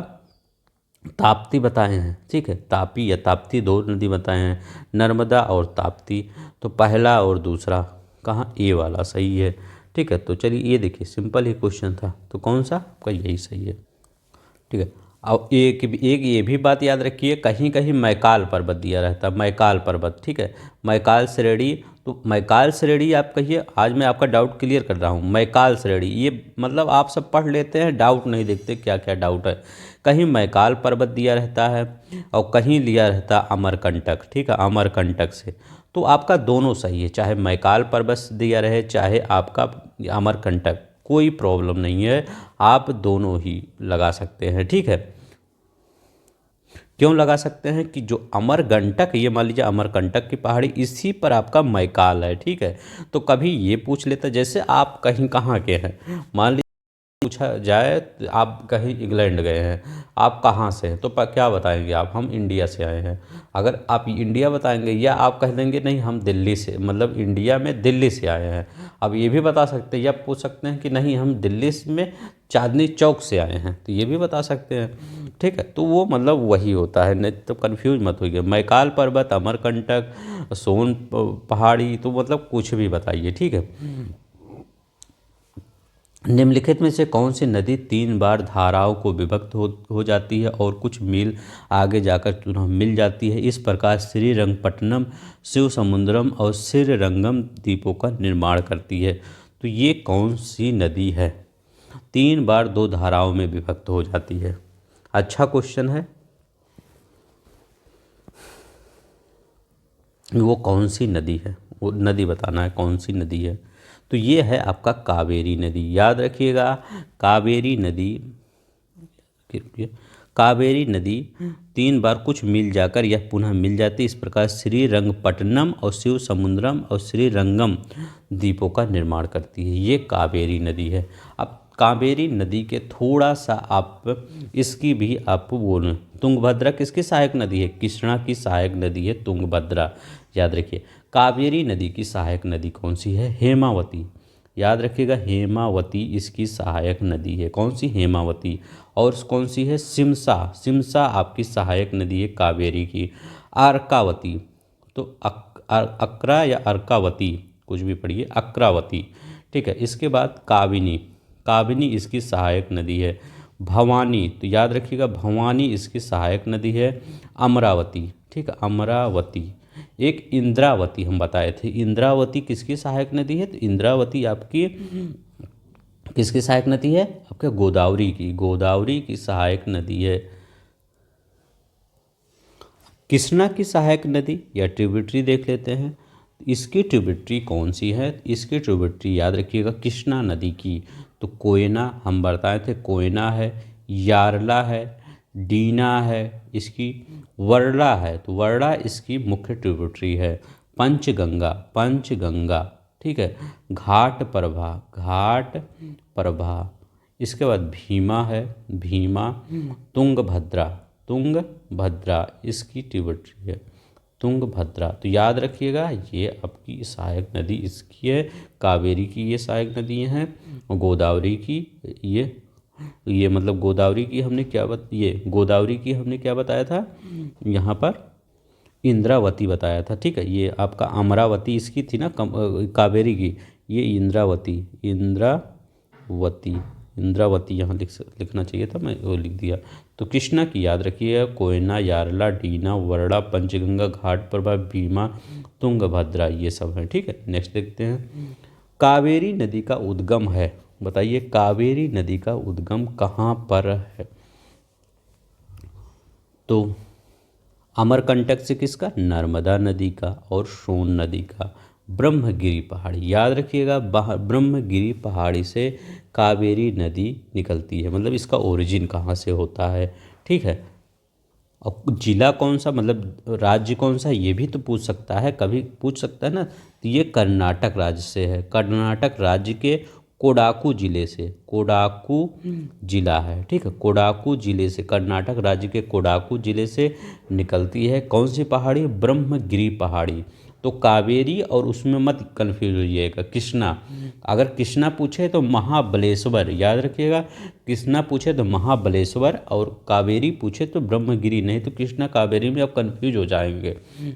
ताप्ती बताए हैं, ठीक है। तापी या ताप्ती दो नदी बताए हैं, नर्मदा और ताप्ती। तो पहला और दूसरा कहाँ? ए वाला सही है, ठीक है। तो चलिए ये देखिए सिंपल ही क्वेश्चन था, तो कौन सा आपका यही सही है, ठीक है। और एक ये भी बात याद रखिए, कहीं कहीं मैकाल पर्वत दिया रहता है, मैकाल पर्वत, ठीक है। मैकाल श्रेणी, तो मैकाल श्रेणी आप कहिए, आज मैं आपका डाउट क्लियर कर रहा हूँ। मैकाल श्रेणी ये मतलब आप सब पढ़ लेते हैं, डाउट नहीं देखते क्या क्या डाउट है। कहीं मैकाल पर्वत दिया रहता है और कहीं लिया रहता है अमरकंटक, ठीक है, अमरकंटक से। तो आपका दोनों सही है, चाहे मैकाल पर्वत दिया रहे चाहे आपका अमरकंटक, कोई प्रॉब्लम नहीं है, आप दोनों ही लगा सकते हैं, ठीक है। क्यों लगा सकते हैं कि जो अमरकंटक, ये मान लीजिए अमरकंटक की पहाड़ी, इसी पर आपका मैकाल है, ठीक है। तो कभी ये पूछ लेता, जैसे आप कहीं कहाँ के हैं, मान लीजिए पूछा जाए तो आप कहीं इंग्लैंड गए हैं, आप कहाँ से हैं, तो क्या बताएंगे आप, हम इंडिया से आए हैं। अगर आप इंडिया बताएंगे, या आप कह देंगे नहीं हम दिल्ली से, मतलब इंडिया में दिल्ली से आए हैं। अब ये भी बता सकते हैं, या पूछ सकते हैं कि नहीं हम दिल्ली में चांदनी चौक से आए हैं, तो ये भी बता सकते हैं, ठीक है। तो वो मतलब वही होता है, नहीं तो कन्फ्यूज मत होइए। मैकाल पर्वत, अमरकंटक, सोन पहाड़ी, तो मतलब कुछ भी बताइए, ठीक है। निम्नलिखित में से कौन सी नदी 3 बार धाराओं को विभक्त हो जाती है और कुछ मील आगे जाकर पुनः मिल जाती है? इस प्रकार श्रीरंगपट्टनम, शिवसमुद्रम और श्रीरंगम द्वीपों का निर्माण करती है। तो ये कौन सी नदी है 3 बार 2 धाराओं में विभक्त हो जाती है? अच्छा क्वेश्चन है। वो कौन सी नदी है, वो नदी बताना है कौन सी नदी है। तो ये है आपका कावेरी नदी, याद रखिएगा। कावेरी नदी, कावेरी नदी 3 बार कुछ मिल जाकर यह पुनः मिल जाती, इस प्रकार श्रीरंगपट्टनम और शिव समुद्रम और श्रीरंगम द्वीपों का निर्माण करती है। ये कावेरी नदी है। अब कावेरी नदी के थोड़ा सा आप इसकी भी आप बोलें, तुंगभद्रा किसकी सहायक नदी है? कृष्णा की सहायक नदी है तुंगभद्रा, याद रखिए। कावेरी नदी की सहायक नदी कौन सी है? हेमावती, याद रखिएगा, हेमावती इसकी सहायक नदी है। कौन सी? हेमावती। और कौन सी है? सिमसा, सिमसा आपकी सहायक नदी है कावेरी की। अर्कावती, तो अकरा या अर्कावती, कुछ भी पढ़िए, अक्रावती, ठीक है। इसके बाद काबिनी, काबिनी इसकी सहायक नदी है। भवानी, तो याद रखिएगा भवानी इसकी सहायक नदी है। अमरावती, ठीक है, अमरावती। एक इंद्रावती हम बताए थे, इंद्रावती किसकी सहायक नदी है? तो इंद्रावती आपकी किसकी सहायक नदी है? आपके गोदावरी की, गोदावरी की सहायक नदी है। कृष्णा की सहायक नदी या ट्रिब्यूटरी देख लेते हैं। इसकी ट्रिब्यूटरी कौन सी है? इसकी ट्रिब्यूटरी याद रखिएगा कृष्णा नदी की। तो कोयना हम बताए थे, कोयना है, यारला है, डीना है, इसकी वरला है, तो वरला इसकी मुख्य ट्रिब्यूटरी है। पंचगंगा, पंचगंगा, ठीक है। घाट प्रभा, घाट प्रभा, इसके बाद भीमा है, भीमा। तुंगभद्रा, तुंगभद्रा इसकी ट्रिब्यूटरी है, तुंगभद्रा। तो याद रखिएगा ये आपकी सहायक नदी इसकी है, कावेरी की ये सहायक नदी हैं, और गोदावरी की ये मतलब गोदावरी की हमने क्या ये गोदावरी की हमने क्या बताया था यहाँ पर? इंद्रावती बताया था, ठीक है। ये आपका अमरावती इसकी थी ना, कावेरी की, ये इंद्रावती, इंद्रावती, इंद्रावती यहाँ लिखना चाहिए था, मैं वो लिख दिया। तो कृष्णा की याद रखिए, कोयना, यारला, डीना, वरड़ा, पंचगंगा, घाट प्रभा, भीमा, तुंगभद्रा, ये सब हैं, ठीक है। नेक्स्ट देखते हैं, कावेरी नदी का उद्गम है, बताइए कावेरी नदी का उद्गम कहाँ पर है? तो अमरकंटक से किसका? नर्मदा नदी का और सोन नदी का। ब्रह्मगिरी पहाड़ी, याद रखिएगा, ब्रह्मगिरी पहाड़ी से कावेरी नदी निकलती है, मतलब इसका ओरिजिन कहाँ से होता है, ठीक है। और जिला कौन सा, मतलब राज्य कौन सा, ये भी तो पूछ सकता है, कभी पूछ सकता है ना। तो ये कर्नाटक राज्य से है, कर्नाटक राज्य के कोडाकू जिले से, कोडाकू जिला है, ठीक है। कोडाकू जिले से, कर्नाटक राज्य के कोडाकू जिले से निकलती है कौन सी पहाड़ी? ब्रह्मगिरी पहाड़ी। तो कावेरी और उसमें मत कन्फ्यूज होइएगा, कृष्णा। अगर कृष्णा पूछे तो महाबलेश्वर, याद रखिएगा, कृष्णा पूछे तो महाबलेश्वर, और कावेरी पूछे तो ब्रह्मगिरी, नहीं तो कृष्णा कावेरी में आप कन्फ्यूज हो जाएंगे,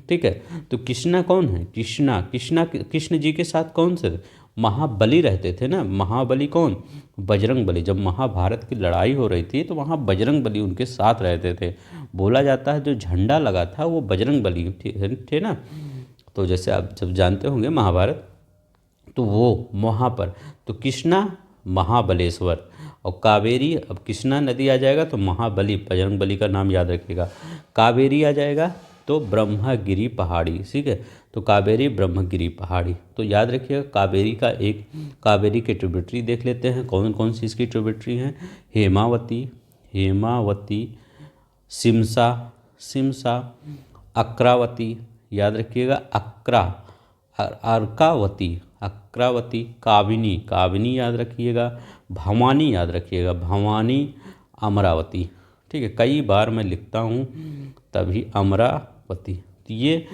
ठीक है। तो कृष्णा कौन है? कृष्णा, कृष्णा कृष्ण जी के साथ कौन से महाबली रहते थे ना, महाबली कौन? बजरंग बली। जब महाभारत की लड़ाई हो रही थी तो वहाँ बजरंग बली उनके साथ रहते थे। बोला जाता है जो झंडा लगा था वो बजरंग बली थे ना। तो जैसे आप जब जानते होंगे महाभारत, तो वो वहाँ पर, तो कृष्णा महाबलेश्वर, और कावेरी, अब कृष्णा नदी आ जाएगा तो महाबली, बजरंग बली का नाम याद रखिएगा। कावेरी आ जाएगा तो ब्रह्मगिरी पहाड़ी, ठीक है। तो कावेरी, ब्रह्मगिरी पहाड़ी, तो याद रखिएगा कावेरी का एक, कावेरी के ट्रिब्यूटरी देख लेते हैं कौन कौन सी इसकी ट्रिब्यूटरी हैं। हेमावती, हेमावती, सिमसा, सिमसा, अक्रावती, याद रखिएगा अर्कावती, अक्रावती, काबिनी, काबिनी याद रखिएगा, भवानी याद रखिएगा, भवानी, अमरावती। ठीक है, कई बार मैं लिखता हूँ तभी अमरावती। तो ये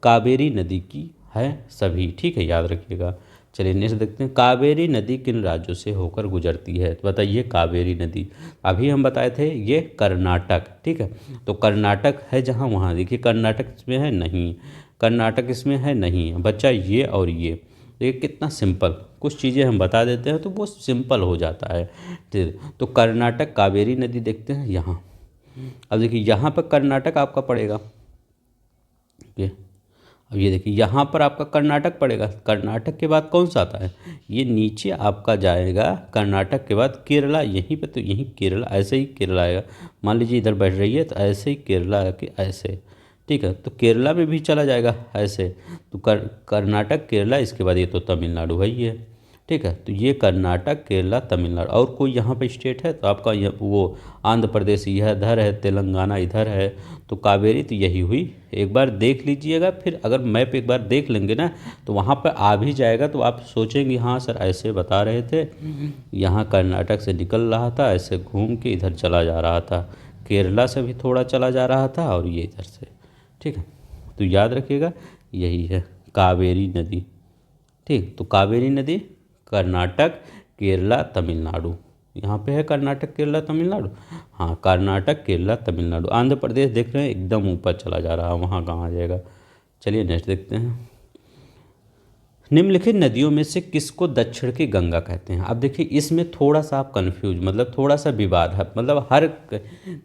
कावेरी नदी की है सभी। ठीक है, याद रखिएगा। चलिए नेक्स्ट देखते हैं, कावेरी नदी किन राज्यों से होकर गुजरती है? तो बताइए, कावेरी नदी अभी हम बताए थे ये कर्नाटक। ठीक है, तो कर्नाटक है जहाँ, वहाँ देखिए कर्नाटक इसमें है नहीं, कर्नाटक इसमें है नहीं बच्चा, ये और ये। देखिए कितना सिंपल, कुछ चीज़ें हम बता देते हैं तो वो सिंपल हो जाता है। तो कर्नाटक कावेरी नदी देखते हैं यहाँ। अब देखिए यहाँ पर कर्नाटक आपका पड़ेगा, ये अब ये देखिए यहाँ पर आपका कर्नाटक पड़ेगा। कर्नाटक के बाद कौन सा आता है? ये नीचे आपका जाएगा कर्नाटक के बाद केरला, यहीं पे तो यहीं केरला, ऐसे ही केरला आएगा। मान लीजिए इधर बैठ रही है तो ऐसे ही केरला के ऐसे। ठीक है, तो केरला में भी चला जाएगा ऐसे। तो कर्नाटक केरला, इसके बाद ये तो तमिलनाडु है ही है। ठीक है, तो ये कर्नाटक केरला तमिलनाडु, और कोई यहाँ पे स्टेट है तो आपका वो आंध्र प्रदेश यह इधर है, तेलंगाना इधर है। तो कावेरी तो यही हुई। एक बार देख लीजिएगा, फिर अगर मैप एक बार देख लेंगे ना तो वहाँ पर आ भी जाएगा, तो आप सोचेंगे हाँ सर ऐसे बता रहे थे, यहाँ कर्नाटक से निकल रहा था, ऐसे घूम के इधर चला जा रहा था, केरला से भी थोड़ा चला जा रहा था और ये इधर से। ठीक है, तो याद रखिएगा यही है कावेरी नदी। ठीक, तो कावेरी नदी कर्नाटक केरला तमिलनाडु, यहाँ पे है कर्नाटक केरला तमिलनाडु। हाँ, कर्नाटक केरला तमिलनाडु। आंध्र प्रदेश देख रहे हैं एकदम ऊपर चला जा रहा है, वहाँ कहाँ आ जाएगा। चलिए नेक्स्ट देखते हैं, निम्नलिखित नदियों में से किसको दक्षिण की गंगा कहते हैं? अब देखिए इसमें थोड़ा सा आप कंफ्यूज, मतलब थोड़ा सा विवाद है, मतलब हर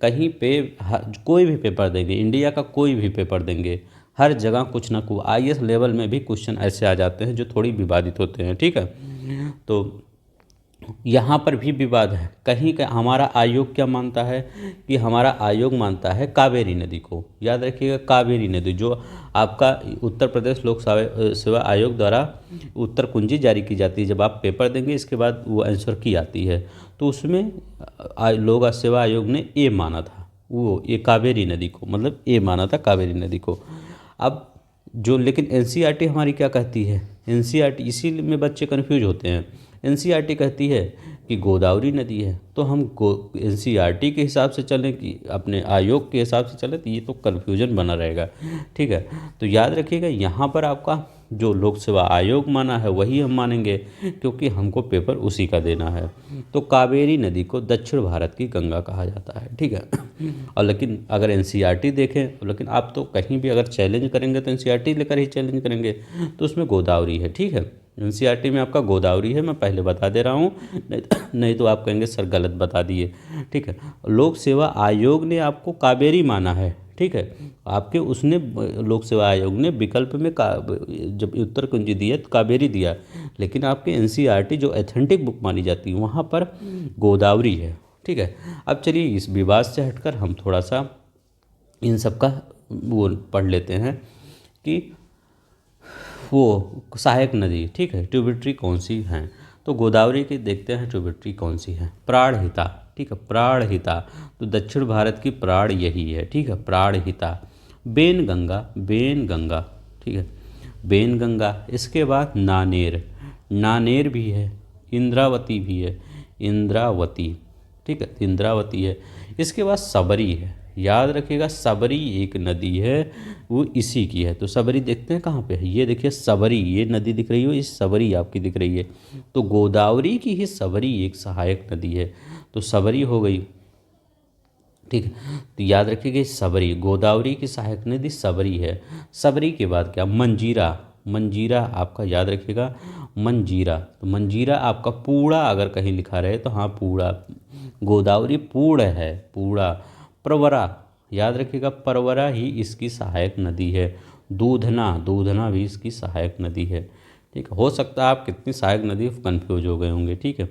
कहीं पे कोई भी पेपर देंगे, इंडिया का कोई भी पेपर देंगे, हर जगह कुछ ना कुछ आईएएस लेवल में भी क्वेश्चन ऐसे आ जाते हैं जो थोड़ी विवादित होते हैं। ठीक है, तो यहाँ पर भी विवाद है। कहीं का हमारा आयोग क्या मानता है कि हमारा आयोग मानता है कावेरी नदी को, याद रखिएगा कावेरी नदी, जो आपका उत्तर प्रदेश लोक सेवा आयोग द्वारा उत्तर कुंजी जारी की जाती है। जब आप पेपर देंगे इसके बाद वो आंसर की आती है, तो उसमें लोक सेवा आयोग ने ए माना था, वो ये कावेरी नदी को, मतलब ए माना था कावेरी नदी को। अब जो लेकिन एनसीईआरटी हमारी क्या कहती है? एनसीईआरटी, इसी में बच्चे कन्फ्यूज होते हैं। एनसीईआरटी कहती है कि गोदावरी नदी है, तो हम एनसीईआरटी के हिसाब से चलें कि अपने आयोग के हिसाब से चलें, तो ये तो कन्फ्यूजन बना रहेगा। ठीक है, तो याद रखिएगा यहाँ पर आपका जो लोक सेवा आयोग माना है वही हम मानेंगे, क्योंकि हमको पेपर उसी का देना है। तो कावेरी नदी को दक्षिण भारत की गंगा कहा जाता है। ठीक है, और लेकिन अगर एनसीईआरटी देखें, लेकिन आप तो कहीं भी अगर चैलेंज करेंगे तो एनसीईआरटी लेकर ही चैलेंज करेंगे, तो उसमें गोदावरी है। ठीक है, एनसीईआरटी में आपका गोदावरी है, मैं पहले बता दे रहा हूँ, नहीं तो आप कहेंगे सर गलत बता दिए। ठीक है, लोक सेवा आयोग ने आपको कावेरी माना है। ठीक है, आपके उसने लोक सेवा आयोग ने विकल्प में जब उत्तर कुंजी दिया तो कावेरी दिया, लेकिन आपके एनसीईआरटी जो एथेंटिक बुक मानी जाती है वहाँ पर गोदावरी है। ठीक है, अब चलिए इस विवाद से हटकर हम थोड़ा सा इन सब का वो पढ़ लेते हैं कि वो सहायक नदी, ठीक है, ट्रिब्यूटरी कौन सी हैं। तो गोदावरी की देखते हैं ट्रिब्यूटरी कौन सी है, प्राणहिता। ठीक है, प्राणहिता, तो दक्षिण भारत की प्राण यही है। ठीक है, प्राणहिता। बेनगंगा, बेनगंगा, ठीक है, बेनगंगा। इसके बाद नानेर, नानेर भी है, इंद्रावती भी है, इंद्रावती। ठीक है, इंद्रावती है। इसके बाद सबरी है, याद रखिएगा सबरी एक नदी है, वो इसी की है। तो सबरी देखते हैं कहाँ पे है, ये देखिए सबरी, ये नदी दिख रही हो, इस सबरी आपकी दिख रही है। तो गोदावरी की ही सबरी एक सहायक नदी है, तो सबरी हो गई। ठीक है, तो याद रखिएगा सबरी, गोदावरी की सहायक नदी सबरी है। सबरी के बाद क्या, मंजीरा, मंजीरा आपका याद रखिएगा मंजीरा। तो मंजीरा आपका पूड़ा अगर कहीं लिखा रहे तो हाँ पूड़ा, गोदावरी पूर्ण है, पूड़ा। प्रवरा, याद रखिएगा परवरा ही इसकी सहायक नदी है। दूधना, दूधना भी इसकी सहायक नदी है। ठीक है, हो सकता है आप कितनी सहायक नदी कन्फ्यूज हो गए होंगे। ठीक है,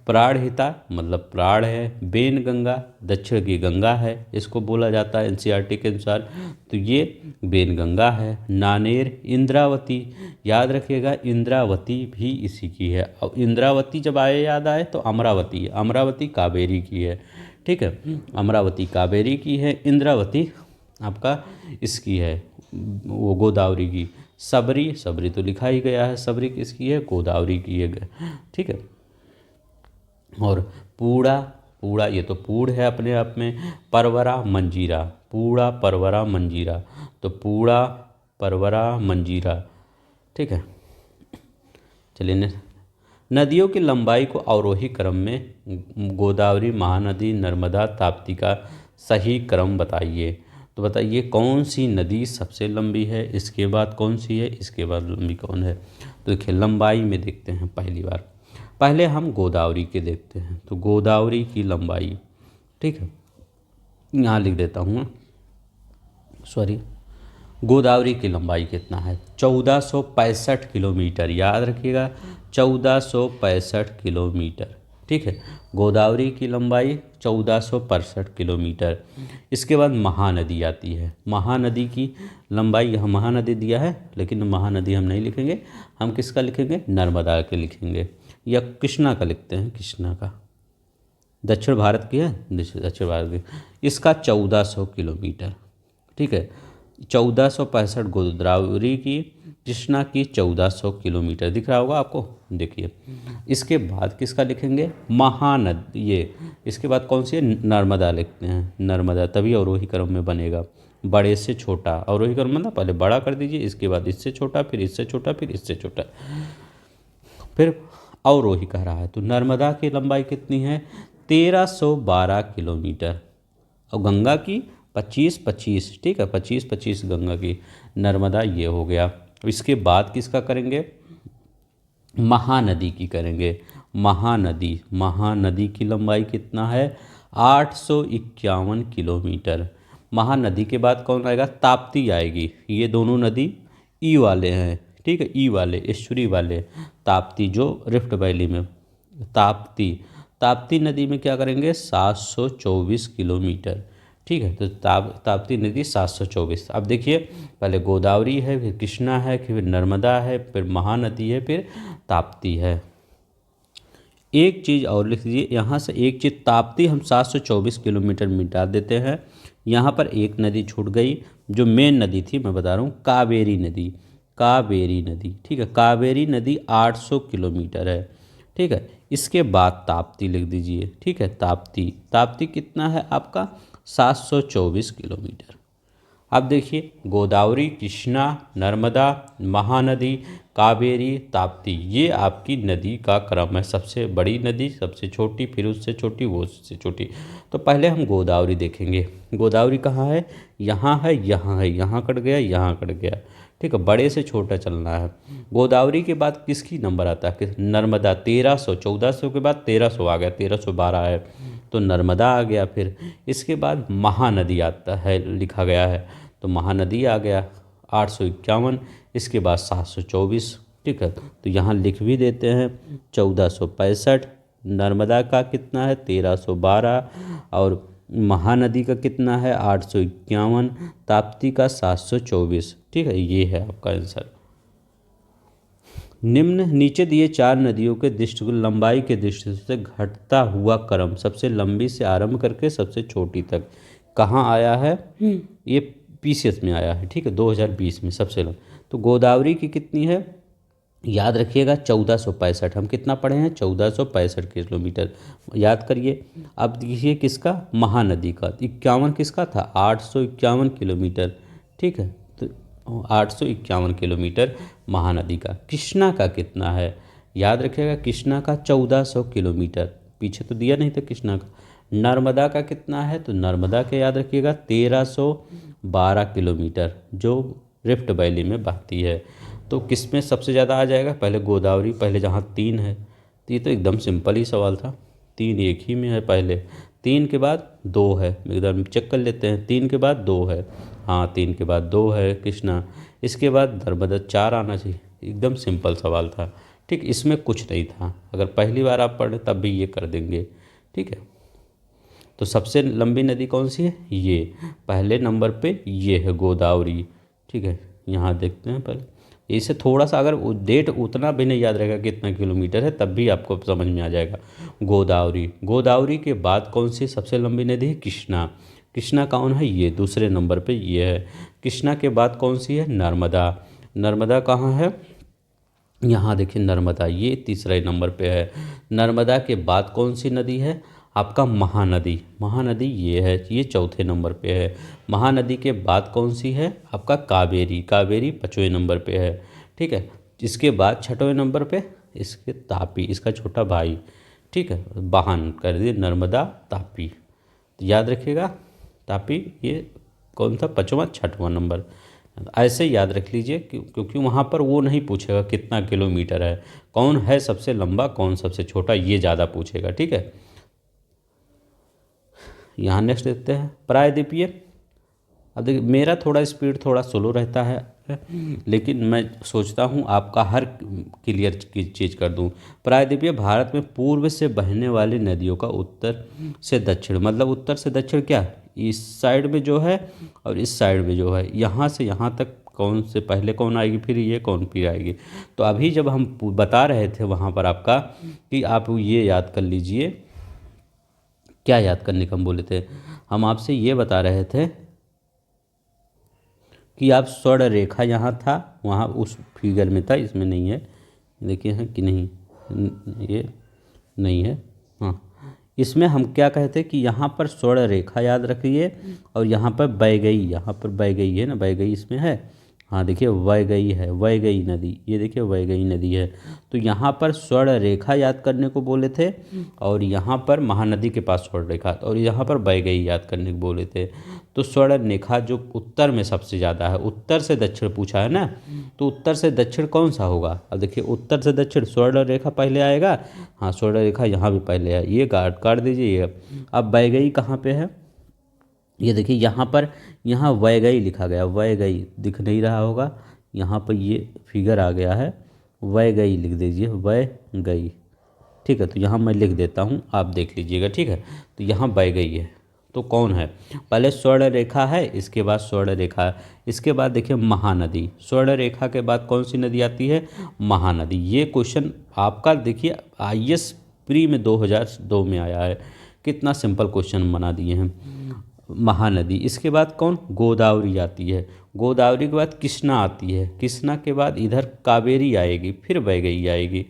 प्राणहिता मतलब प्राण है, बेन गंगा दक्षिण की गंगा है, इसको बोला जाता है एनसीईआरटी के अनुसार, तो ये बेन गंगा है। नानेर, इंद्रावती, याद रखिएगा इंद्रावती भी इसी की है। अब इंद्रावती जब आए याद आए तो अमरावती, अमरावती कावेरी की है। ठीक है, अमरावती कावेरी की है, इंद्रावती आपका इसकी है, वो गोदावरी की। सबरी, सबरी तो लिखा ही गया है, सबरी किसकी है, गोदावरी की है, ठीक है। और पूड़ा, पूड़ा ये तो पूड़ है अपने आप में। परवरा मंजीरा, पूड़ा परवरा मंजीरा, तो पूड़ा परवरा मंजीरा, ठीक है। चलिए नदियों की लंबाई को अवरोही क्रम में गोदावरी, महानदी, नर्मदा, ताप्ती का सही क्रम बताइए। तो बताइए कौन सी नदी सबसे लंबी है, इसके बाद कौन सी है, इसके बाद लंबी कौन है। तो देखिए लंबाई में देखते हैं पहली बार, पहले हम गोदावरी के देखते हैं। तो गोदावरी की लंबाई, ठीक है, यहाँ लिख देता हूँ, सॉरी, गोदावरी की लंबाई कितना है, 1465 किलोमीटर। याद रखिएगा 1465 किलोमीटर, ठीक है। गोदावरी की लंबाई 1465 किलोमीटर। इसके बाद महानदी आती है। महानदी की लंबाई, यहाँ महानदी दिया है लेकिन महानदी हम नहीं लिखेंगे, हम किसका लिखेंगे, नर्मदा के लिखेंगे, या कृष्णा का लिखते हैं, कृष्णा का, दक्षिण भारत की है, दक्षिण भारत की। इसका 1400 किलोमीटर, ठीक है। 1465 गोदावरी की, कृष्णा की 1400 किलोमीटर, दिख रहा होगा आपको, देखिए। इसके बाद किसका लिखेंगे, महानदी, ये इसके बाद कौन सी है, नर्मदा लिखते हैं, नर्मदा, तभी अवरोही क्रम में बनेगा, बड़े से छोटा। अवरोही क्रम मतलब पहले बड़ा कर दीजिए, इसके बाद इससे छोटा, फिर इससे छोटा, फिर इससे छोटा, फिर अवरोही कह रहा है। तो नर्मदा की लंबाई कितनी है, 1312 किलोमीटर, और गंगा की 25-25, ठीक है, 25-25 गंगा की, नर्मदा ये हो गया। इसके बाद किसका करेंगे, महानदी की करेंगे। महानदी, महानदी की लंबाई कितना है, 851 किलोमीटर। महानदी के बाद कौन आएगा, ताप्ती आएगी। ये दोनों नदी ई वाले हैं, ठीक है, ई वाले, एस्चुरी वाले। ताप्ती जो रिफ्ट वैली में, ताप्ती, ताप्ती नदी में क्या करेंगे, 724 किलोमीटर, ठीक है। तो ताप्ती नदी 724। अब देखिए पहले गोदावरी है, फिर कृष्णा है, फिर नर्मदा है, फिर महानदी है, फिर ताप्ती है। एक चीज़ और लिख दीजिए यहाँ से, एक चीज़, ताप्ती हम 724 किलोमीटर मिटा देते हैं। यहाँ पर एक नदी छूट गई जो मेन नदी थी, मैं बता रहा हूँ, कावेरी नदी, कावेरी नदी, ठीक है। कावेरी नदी 800 किलोमीटर है, ठीक है। इसके बाद ताप्ती लिख दीजिए, ठीक है। ताप्ती, ताप्ती कितना है आपका, 724 किलोमीटर। अब देखिए गोदावरी, कृष्णा, नर्मदा, महानदी, कावेरी, ताप्ती, ये आपकी नदी का क्रम है। सबसे बड़ी नदी, सबसे छोटी, फिर उससे छोटी, वो उससे छोटी। तो पहले हम गोदावरी देखेंगे। गोदावरी कहाँ है, यहाँ है, यहाँ है, यहाँ कट गया, यहाँ कट गया, ठीक है। बड़े से छोटा चलना है। गोदावरी के बाद किसकी नंबर आता है, नर्मदा, 1300, 1400 के बाद 1300 आ गया, 1312 है, तो नर्मदा आ गया। फिर इसके बाद महानदी आता है, लिखा गया है, तो महानदी आ गया 851। इसके बाद 724, ठीक है। तो यहाँ लिख भी देते हैं 1465। नर्मदा का कितना है, 1312, और महानदी का कितना है, 851, ताप्ती का 724, ठीक है। ये है आपका आंसर। निम्न नीचे दिए 4 नदियों के दृष्टिकोण, लंबाई के दृष्टि से घटता हुआ क्रम, सबसे लंबी से आरंभ करके सबसे छोटी तक कहाँ आया है, ये पीसीएस में आया है, ठीक है, 2020 में सबसे लंबी। तो गोदावरी की कितनी है, याद रखिएगा 1465। हम कितना पढ़े हैं, 1465 किलोमीटर, याद करिए। अब देखिए किसका, महानदी का 51, किसका था, 851 किलोमीटर, ठीक है। तो 851 किलोमीटर महानदी का। कृष्णा का कितना है, याद रखिएगा, कृष्णा का 1400 किलोमीटर, पीछे तो दिया नहीं था कृष्णा का। नर्मदा का कितना है, तो नर्मदा के याद रखिएगा 1312 किलोमीटर, जो रिफ्ट वैली में बहती है। तो किस में सबसे ज़्यादा आ जाएगा, पहले गोदावरी, पहले जहाँ 3 है, तो ये तो एकदम सिंपल ही सवाल था, 3 एक ही में है, पहले 3 के बाद 2 है, एकदम चेक कर लेते हैं, 3 के बाद 2 है, हाँ 3 के बाद 2 है कृष्णा। इसके बाद नर्मदा, 4 आना चाहिए, एकदम सिंपल सवाल था, ठीक। इसमें कुछ नहीं था, अगर पहली बार आप पढ़ें तब भी ये कर देंगे, ठीक है। तो सबसे लंबी नदी कौन सी है, ये पहले नंबर पे ये है गोदावरी, ठीक है। यहाँ देखते हैं पहले, इसे थोड़ा सा अगर डेट उतना भी नहीं याद रहेगा कितना किलोमीटर है, तब भी आपको समझ में आ जाएगा। गोदावरी, गोदावरी के बाद कौन सी सबसे लंबी नदी है, कृष्णा। कृष्णा कौन है? ये दूसरे नंबर पे ये है। कृष्णा के बाद कौन सी है? नर्मदा। नर्मदा कहाँ है? यहाँ देखिए नर्मदा, ये तीसरे नंबर पे है। नर्मदा के बाद कौन सी नदी है? आपका महानदी। महानदी ये है, ये चौथे नंबर पे है। महानदी के बाद कौन सी है? आपका कावेरी। कावेरी पाँचवें नंबर पे है। ठीक है, इसके बाद छठवें नंबर पे इसके तापी, इसका छोटा भाई। ठीक है, वाहन कर दिए नर्मदा तापी, तो याद रखिएगा तापी ये कौन था? पाँचवा छठवां नंबर। ऐसे याद रख लीजिए क्योंकि वहाँ पर वो नहीं पूछेगा कितना किलोमीटर है, कौन है सबसे लंबा, कौन सबसे छोटा, ये ज़्यादा पूछेगा। ठीक है, यहाँ नेक्स्ट देखते हैं प्रायद्वीपीय। अब देखिए मेरा थोड़ा स्पीड थोड़ा स्लो रहता है, लेकिन मैं सोचता हूँ आपका हर क्लियर की चीज़ कर दूँ। प्रायद्वीपीय भारत में पूर्व से बहने वाली नदियों का उत्तर से दक्षिण, मतलब उत्तर से दक्षिण क्या, इस साइड में जो है और इस साइड में जो है, यहाँ से यहाँ तक कौन से पहले कौन आएगी, फिर ये कौन फिर आएगी। तो अभी जब हम बता रहे थे वहाँ पर आपका कि आप ये याद कर लीजिए, क्या याद करने को हम बोले थे, हम आपसे ये बता रहे थे कि आप स्वर्ण रेखा यहाँ था, वहाँ उस फिगर में था, इसमें नहीं है, देखिए है कि नहीं, ये नहीं है। हाँ, इसमें हम क्या कहते कि यहाँ पर स्वर्ण रेखा याद रखिए और यहाँ पर बह गई, यहाँ पर बह गई है ना, बह गई इसमें है। हाँ देखिए वैगई है, वैगई नदी, ये देखिए वैगई नदी है। तो यहाँ पर स्वर्ण रेखा याद करने को बोले थे और यहाँ पर महानदी के पास स्वर्ण रेखा, और यहाँ पर वैगई याद करने को बोले थे। तो स्वर्ण रेखा जो उत्तर में सबसे ज़्यादा है, उत्तर से दक्षिण पूछा है ना, तो उत्तर से दक्षिण कौन सा होगा? अब देखिए उत्तर से दक्षिण स्वर्ण रेखा पहले आएगा। हाँ, स्वर्ण रेखा यहाँ भी पहले है, ये काट दीजिए ये। अब वैगई कहाँ पे है? ये देखिए यहाँ पर, यहाँ वैगई लिखा गया, वैगई दिख नहीं रहा होगा, यहाँ पर ये फिगर आ गया है, वैगई लिख दीजिए, वैगई। ठीक है, तो यहाँ मैं लिख देता हूँ, आप देख लीजिएगा। ठीक है, तो यहाँ वैगई है, तो कौन है? पहले स्वर्ण रेखा है, इसके बाद स्वर्ण रेखा है, इसके बाद देखिए महानदी। स्वर्ण रेखा के बाद कौन सी नदी आती है? महानदी। ये क्वेश्चन आपका देखिए IAS प्री में 2002 में आया है, कितना सिंपल क्वेश्चन बना दिए हैं। महानदी, इसके बाद कौन? गोदावरी आती है। गोदावरी के बाद कृष्णा आती है, कृष्णा के बाद इधर कावेरी आएगी, फिर वैगई आएगी।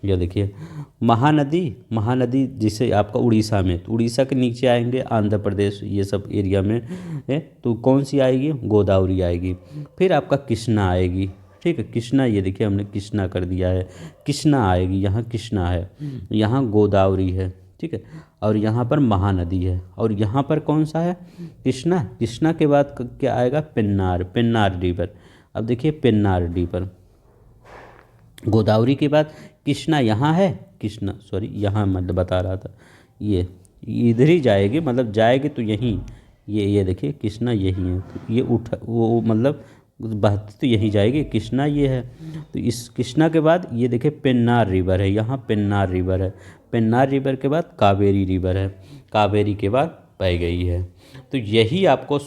यह देखिए महानदी, महानदी जिसे आपका उड़ीसा में, तो उड़ीसा के नीचे आएंगे आंध्र प्रदेश, ये सब एरिया में है, तो कौन सी आएगी? गोदावरी आएगी। फिर आपका कृष्णा आएगी। ठीक है, कृष्णा, ये देखिए हमने कृष्णा कर दिया है, कृष्णा आएगी, यहाँ कृष्णा है, यहाँ गोदावरी है। ठीक है, और यहाँ पर महानदी है, और यहाँ पर कौन सा है? कृष्णा। कृष्णा के बाद क्या आएगा? पेन्नार, पेन्नार रिवर। अब देखिए पेन्नार रिवर, गोदावरी के बाद कृष्णा यहाँ है, कृष्णा सॉरी यहाँ मैं बता रहा था, ये इधर ही जाएगी, मतलब जाएगी तो यहीं, ये देखिए कृष्णा यही है, तो ये उठ वो मतलब बहती तो यहीं जाएगी, कृष्णा ये है। तो इस कृष्णा के बाद ये देखिए पेन्नार रिवर है, यहाँ पेन्नार रिवर है, पेन्नार रिवर के बाद कावेरी रिवर है, कावेरी के बाद वैगई है। तो यही आपको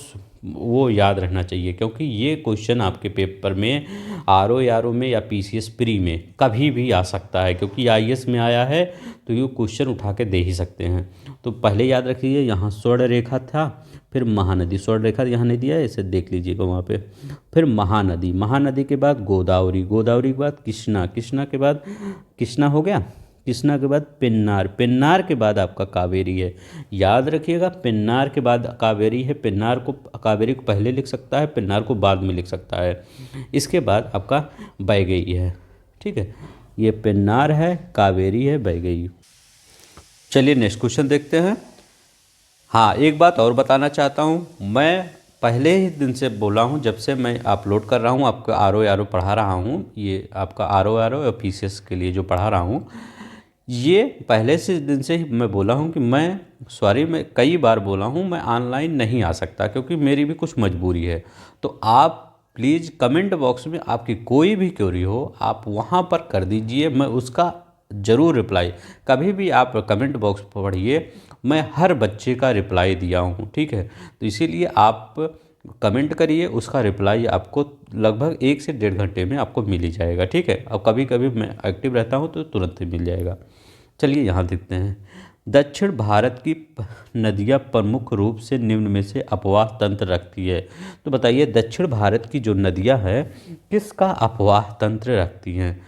वो याद रहना चाहिए, क्योंकि ये क्वेश्चन आपके पेपर में RO में या PCS प्री में कभी भी आ सकता है, क्योंकि IAS में आया है तो ये क्वेश्चन उठा के दे ही सकते हैं। तो पहले याद रखिए यहाँ स्वर्ण रेखा था, फिर महानदी, स्वर्ण रेखा यहाँ नहीं दिया है, इसे देख लीजिएगा वहाँ पे, फिर महानदी, महानदी के बाद गोदावरी, गोदावरी के बाद कृष्णा, कृष्णा के बाद कृष्णा हो गया, कृष्णा के बाद पेन्नार, पेन्नार के बाद आपका कावेरी है। याद रखिएगा पेन्नार के बाद कावेरी है, पेन्नार को, कावेरी को पहले लिख सकता है, पेन्नार को बाद में लिख सकता है। इसके बाद आपका वैगई है। ठीक है, ये पेन्नार है, कावेरी है, वैगई। चलिए नेक्स्ट क्वेश्चन देखते हैं। हाँ, एक बात और बताना चाहता हूँ, मैं पहले ही दिन से बोला हूँ, जब से मैं अपलोड कर रहा हूँ, आपका RO पढ़ा रहा हूँ, ये आपका RO और PCS के लिए जो पढ़ा रहा हूँ, ये पहले से दिन से ही मैं बोला हूँ कि मैं कई बार बोला हूँ मैं ऑनलाइन नहीं आ सकता, क्योंकि मेरी भी कुछ मजबूरी है। तो आप प्लीज़ कमेंट बॉक्स में आपकी कोई भी क्वेरी हो, आप वहाँ पर कर दीजिए, मैं उसका ज़रूर रिप्लाई, कभी भी आप कमेंट बॉक्स पर पढ़िए, मैं हर बच्चे का रिप्लाई दिया हूँ। ठीक है, तो इसीलिए आप कमेंट करिए, उसका रिप्लाई आपको लगभग 1 से 1.5 घंटे में आपको मिल ही जाएगा। ठीक है, अब कभी कभी मैं एक्टिव रहता हूँ तो तुरंत ही मिल जाएगा। चलिए यहाँ देखते हैं, दक्षिण भारत की नदियाँ प्रमुख रूप से निम्न में से अपवाह तंत्र रखती है। तो बताइए दक्षिण भारत की जो नदियाँ हैं किसका अपवाह तंत्र रखती हैं।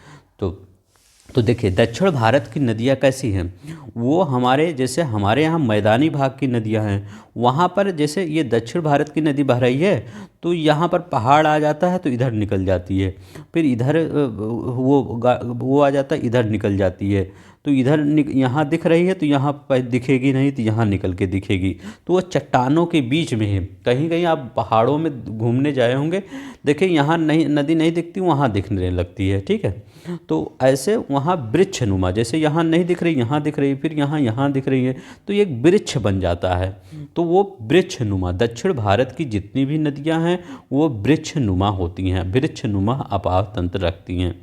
तो देखिए दक्षिण भारत की नदियाँ कैसी हैं, वो हमारे जैसे हमारे यहाँ मैदानी भाग की नदियाँ हैं, वहाँ पर जैसे ये दक्षिण भारत की नदी बह रही है तो यहाँ पर पहाड़ आ जाता है तो इधर निकल जाती है, फिर इधर वो आ जाता है इधर निकल जाती है, तो इधर यहाँ दिख रही है तो यहाँ पर दिखेगी नहीं तो यहाँ निकल के दिखेगी, तो वो चट्टानों के बीच में है। कहीं कहीं आप पहाड़ों में घूमने जाए होंगे, देखिए यहाँ नहीं नदी नहीं दिखती, वहाँ दिखने लगती है, ठीक है। तो ऐसे वहाँ वृक्ष नुमा, जैसे यहाँ नहीं दिख रही यहाँ दिख रही, फिर यहाँ दिख रही है, तो ये एक वृक्ष बन जाता है। तो वो वृक्ष नुमा दक्षिण भारत की जितनी भी नदियाँ हैं वो वृक्ष नुमा होती हैं, वृक्ष नुमा अपवाह तंत्र रखती हैं।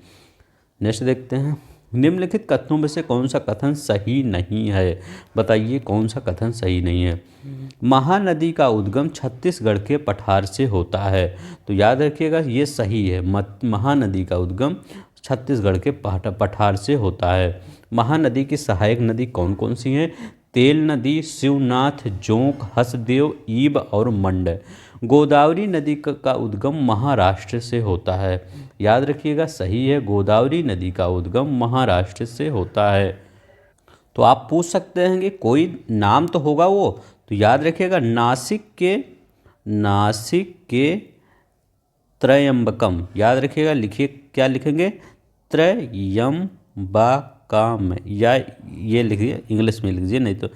नेक्स्ट देखते हैं, निम्नलिखित कथनों में से कौन सा कथन सही नहीं है। बताइए कौन सा कथन सही नहीं है। महानदी का उद्गम छत्तीसगढ़ के पठार से होता है। तो याद रखिएगा ये सही है, महानदी का उद्गम छत्तीसगढ़ के पठार से होता है। महानदी की सहायक नदी कौन कौन सी हैं। तेल नदी, शिवनाथ, जोंक, हसदेव, ईब और मंड। गोदावरी नदी का उद्गम महाराष्ट्र से होता है। याद रखिएगा सही है, गोदावरी नदी का उद्गम महाराष्ट्र से होता है। तो आप पूछ सकते हैं कि कोई नाम तो होगा वो, तो याद रखिएगा नासिक के त्रयंबकम। याद रखिएगा, लिखिए क्या लिखेंगे, त्रयंबकम, या ये लिखिए इंग्लिश में लिखिए, नहीं तो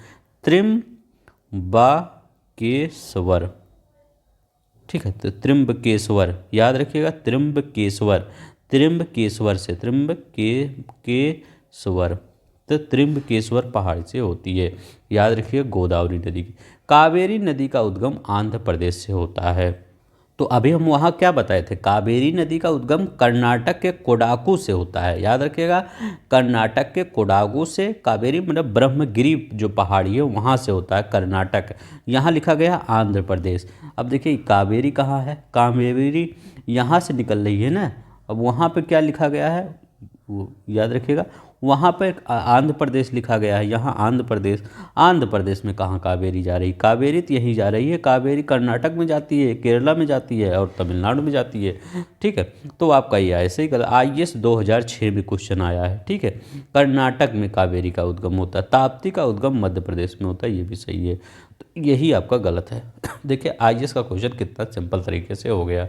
त्र्यंबकेश्वर, ठीक है। तो त्र्यंबकेश्वर याद रखिएगा, त्र्यंबकेश्वर से त्र्यंबकेश्वर, तो त्र्यंबकेश्वर पहाड़ से होती है। याद रखिएगा गोदावरी नदी की। कावेरी नदी का उद्गम आंध्र प्रदेश से होता है। तो अभी हम वहाँ क्या बताए थे, कावेरी नदी का उद्गम कर्नाटक के कोडागु से होता है। याद रखिएगा कर्नाटक के कोडागु से, कावेरी मतलब ब्रह्मगिरी जो पहाड़ी है वहाँ से होता है कर्नाटक। यहाँ लिखा गया आंध्र प्रदेश। अब देखिए कावेरी कहाँ है, कावेरी यहाँ से निकल रही है ना, अब वहाँ पे क्या लिखा गया है वो याद रखिएगा, वहाँ पर आंध्र प्रदेश लिखा गया है, यहाँ आंध्र प्रदेश में कहाँ कावेरी जा रही, कावेरी तो यहीं जा रही है। कावेरी कर्नाटक में जाती है, केरला में जाती है और तमिलनाडु में जाती है, ठीक है। तो आपका ये ऐसे ही IAS 2006 में क्वेश्चन आया है, ठीक है। कर्नाटक में कावेरी का उद्गम होता है, ताप्ती का उद्गम मध्य प्रदेश में होता है, ये भी सही है। तो यही आपका गलत है। देखिए IAS का क्वेश्चन कितना सिंपल तरीके से हो गया।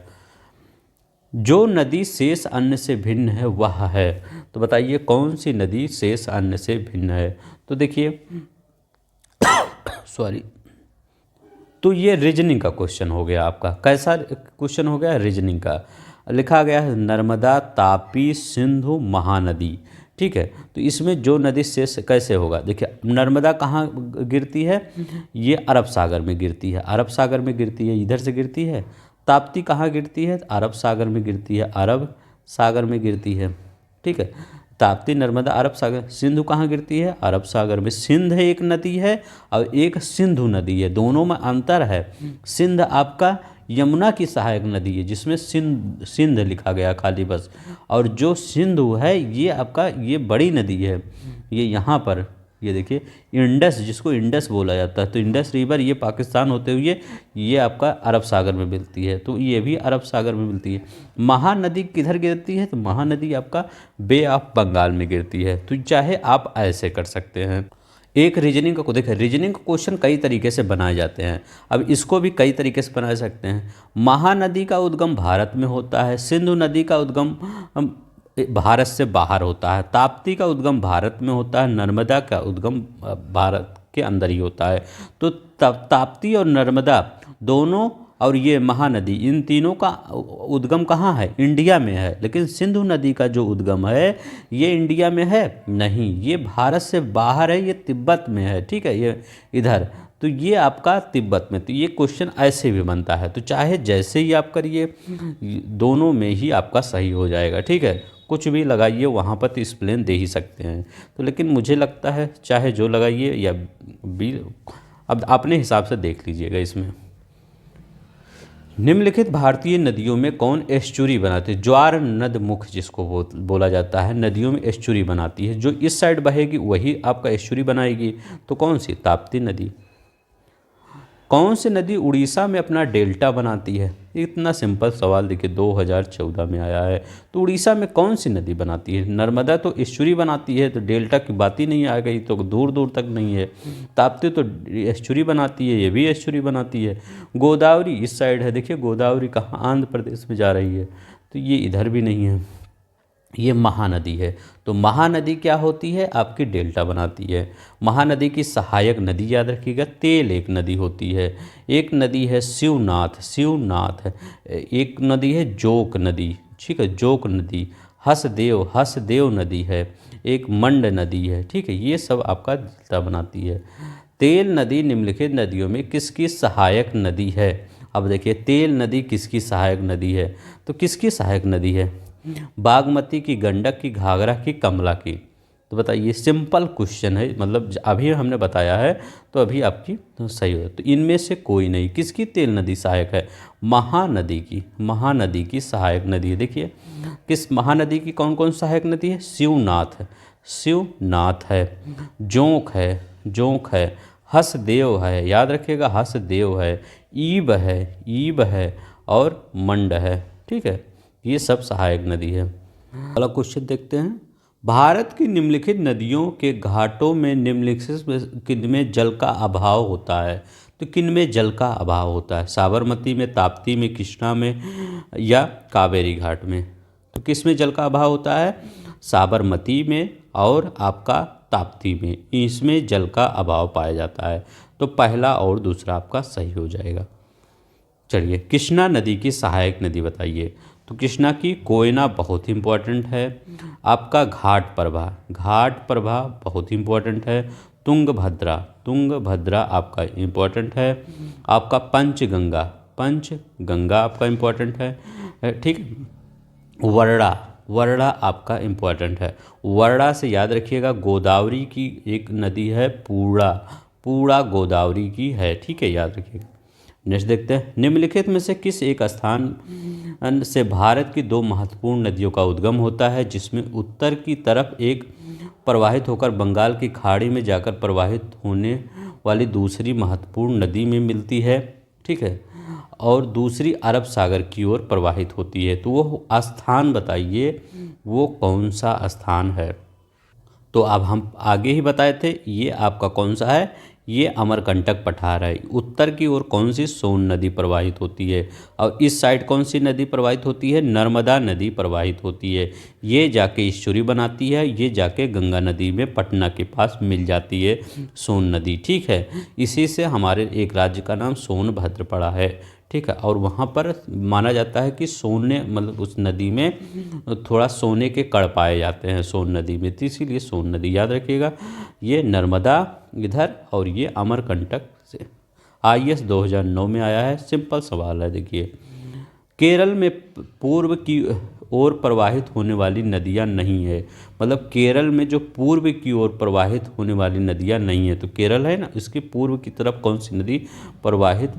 जो नदी शेष अन्य से भिन्न है वह है। तो बताइए कौन सी नदी शेष अन्य से भिन्न है। तो देखिए सॉरी, तो ये रीजनिंग का क्वेश्चन हो गया आपका। कैसा क्वेश्चन हो गया, रीजनिंग का। लिखा गया है नर्मदा, तापी, सिंधु, महानदी, ठीक है। तो इसमें जो नदी शेष कैसे होगा, देखिए नर्मदा कहाँ गिरती है, ये अरब सागर में गिरती है, अरब सागर में गिरती है, इधर से गिरती है। ताप्ती कहाँ गिरती है, अरब सागर में गिरती है, अरब सागर में गिरती है, ठीक है। ताप्ती, नर्मदा, अरब सागर। सिंधु कहाँ गिरती है, अरब सागर में। सिंध एक नदी है और एक सिंधु नदी है, दोनों में अंतर है। सिंध आपका यमुना की सहायक नदी है जिसमें सिंध लिखा गया खाली बस, और जो सिंधु है ये आपका ये बड़ी नदी है, ये यहाँ पर ये देखिए इंडस, जिसको इंडस बोला जाता है, तो इंडस रिवर ये पाकिस्तान होते हुए ये आपका अरब सागर में मिलती है, तो ये भी अरब सागर में मिलती है। महानदी किधर गिरती है, तो महानदी आपका बे ऑफ बंगाल में गिरती है। तो चाहे आप ऐसे कर सकते हैं। एक रीजनिंग का देखिए, रीजनिंग का क्वेश्चन कई तरीके से बनाए जाते हैं, अब इसको भी कई तरीके से बना सकते हैं। महानदी का उद्गम भारत में होता है, सिंधु नदी का उद्गम भारत से बाहर होता है, ताप्ती का उद्गम भारत में होता है, नर्मदा का उद्गम भारत के अंदर ही होता है। तो ताप्ती और नर्मदा दोनों और ये महानदी, इन तीनों का उद्गम कहाँ है, इंडिया में है। लेकिन सिंधु नदी का जो उद्गम है ये इंडिया में है नहीं, ये भारत से बाहर है, ये तिब्बत में है, ठीक है, ये इधर। तो ये आपका तिब्बत में, तो ये क्वेश्चन ऐसे भी बनता है। तो चाहे जैसे ही आप करिए दोनों में ही आपका सही हो जाएगा, ठीक है। कुछ भी लगाइए वहाँ पर तो एक्सप्लेन दे ही सकते हैं। तो लेकिन मुझे लगता है चाहे जो लगाइए या भी, अब अपने हिसाब से देख लीजिएगा इसमें। निम्नलिखित भारतीय नदियों में कौन एस्चुरी बनाती है? ज्वार नद मुख जिसको बोला जाता है, नदियों में एस्चुरी बनाती है। जो इस साइड बहेगी वही आपका एस्चुरी बनाएगी। तो कौन सी? ताप्ती नदी। कौन सी नदी उड़ीसा में अपना डेल्टा बनाती है? इतना सिंपल सवाल देखिए 2014 में आया है। तो उड़ीसा में कौन सी नदी बनाती है? नर्मदा तो एस्चुरी बनाती है, तो डेल्टा की बात ही नहीं आ गई, तो दूर दूर तक नहीं है। ताप्ती तो एस्चुरी बनाती है, ये भी एस्चुरी बनाती है। गोदावरी इस साइड है, देखिए गोदावरी कहाँ, आंध्र प्रदेश में जा रही है, तो ये इधर भी नहीं है। ये महानदी है। तो महानदी क्या होती है? आपकी डेल्टा बनाती है। महानदी की सहायक नदी याद रखिएगा, तेल एक नदी होती है। एक नदी है शिवनाथ, शिवनाथ है। एक नदी है जोक नदी, ठीक है, जोक नदी। हसदेव, हसदेव नदी है। एक मंड नदी है, ठीक है। ये सब आपका डेल्टा बनाती है। तेल नदी निम्नलिखित नदियों में किसकी सहायक नदी है? अब देखिए तेल नदी किसकी सहायक नदी है? तो किसकी सहायक नदी है? बागमती की, गंडक की, घाघरा की, कमला की। तो बताइए, सिंपल क्वेश्चन है, मतलब अभी हमने बताया है तो अभी आपकी तो सही हो। तो इनमें से कोई नहीं। किसकी तेल नदी सहायक है? महानदी की, महानदी की सहायक नदी है। देखिए किस महानदी की कौन कौन सहायक नदी है? शिवनाथ है, शिवनाथ है। जोंक है, जोंक है। हसदेव है, याद रखिएगा हसदेव है। ईब है, ईब है। और मंड है, ठीक है। ये सब सहायक नदी है। अगला क्वेश्चन देखते हैं। भारत की निम्नलिखित नदियों के घाटों में निम्नलिखित किन में जल का अभाव होता है? तो किन में जल का अभाव होता है? साबरमती में, ताप्ती में, कृष्णा में या कावेरी घाट में? तो किस में जल का अभाव होता है? साबरमती में और आपका ताप्ती में, इसमें जल का अभाव पाया जाता है। तो पहला और दूसरा आपका सही हो जाएगा। चलिए, कृष्णा नदी की सहायक नदी बताइए। तो कृष्णा की कोयना बहुत इंपॉर्टेंट है। आपका घाट प्रभा, घाट प्रभा बहुत इंपॉर्टेंट है। तुंगभद्रा, तुंगभद्रा आपका इंपॉर्टेंट है। आपका पंचगंगा, पंचगंगा आपका इंपॉर्टेंट है, ठीक। वर्णा, वर्णा आपका इंपॉर्टेंट है। वर्णा से याद रखिएगा गोदावरी की एक नदी है पूर्णा, पूर्णा गोदावरी की है, ठीक है, याद रखिएगा। नेक्स्ट देखते हैं। निम्नलिखित में से किस एक स्थान से भारत की दो महत्वपूर्ण नदियों का उद्गम होता है, जिसमें उत्तर की तरफ एक प्रवाहित होकर बंगाल की खाड़ी में जाकर प्रवाहित होने वाली दूसरी महत्वपूर्ण नदी में मिलती है, ठीक है, और दूसरी अरब सागर की ओर प्रवाहित होती है? तो वो स्थान बताइए, वो कौन सा स्थान है? तो अब हम आगे ही बताए थे, ये आपका कौन सा है? ये अमरकंटक पठार है। उत्तर की ओर कौन सी? सोन नदी प्रवाहित होती है। और इस साइड कौन सी नदी प्रवाहित होती है? नर्मदा नदी प्रवाहित होती है। ये जाके ईश्वरी बनाती है, ये जाके गंगा नदी में पटना के पास मिल जाती है सोन नदी, ठीक है। इसी से हमारे एक राज्य का नाम सोनभद्र पड़ा है, ठीक है। और वहाँ पर माना जाता है कि सोने, मतलब उस नदी में थोड़ा सोने के कण पाए जाते हैं सोन नदी में, तो इसीलिए सोन नदी याद रखिएगा। ये नर्मदा इधर और ये अमरकंटक से। IAS 2009 में आया है, सिंपल सवाल है। देखिए, केरल में पूर्व की ओर प्रवाहित होने वाली नदियां नहीं है। मतलब केरल में जो पूर्व की ओर प्रवाहित होने वाली नदियां नहीं है, तो केरल है ना, इसके पूर्व की तरफ कौन सी नदी प्रवाहित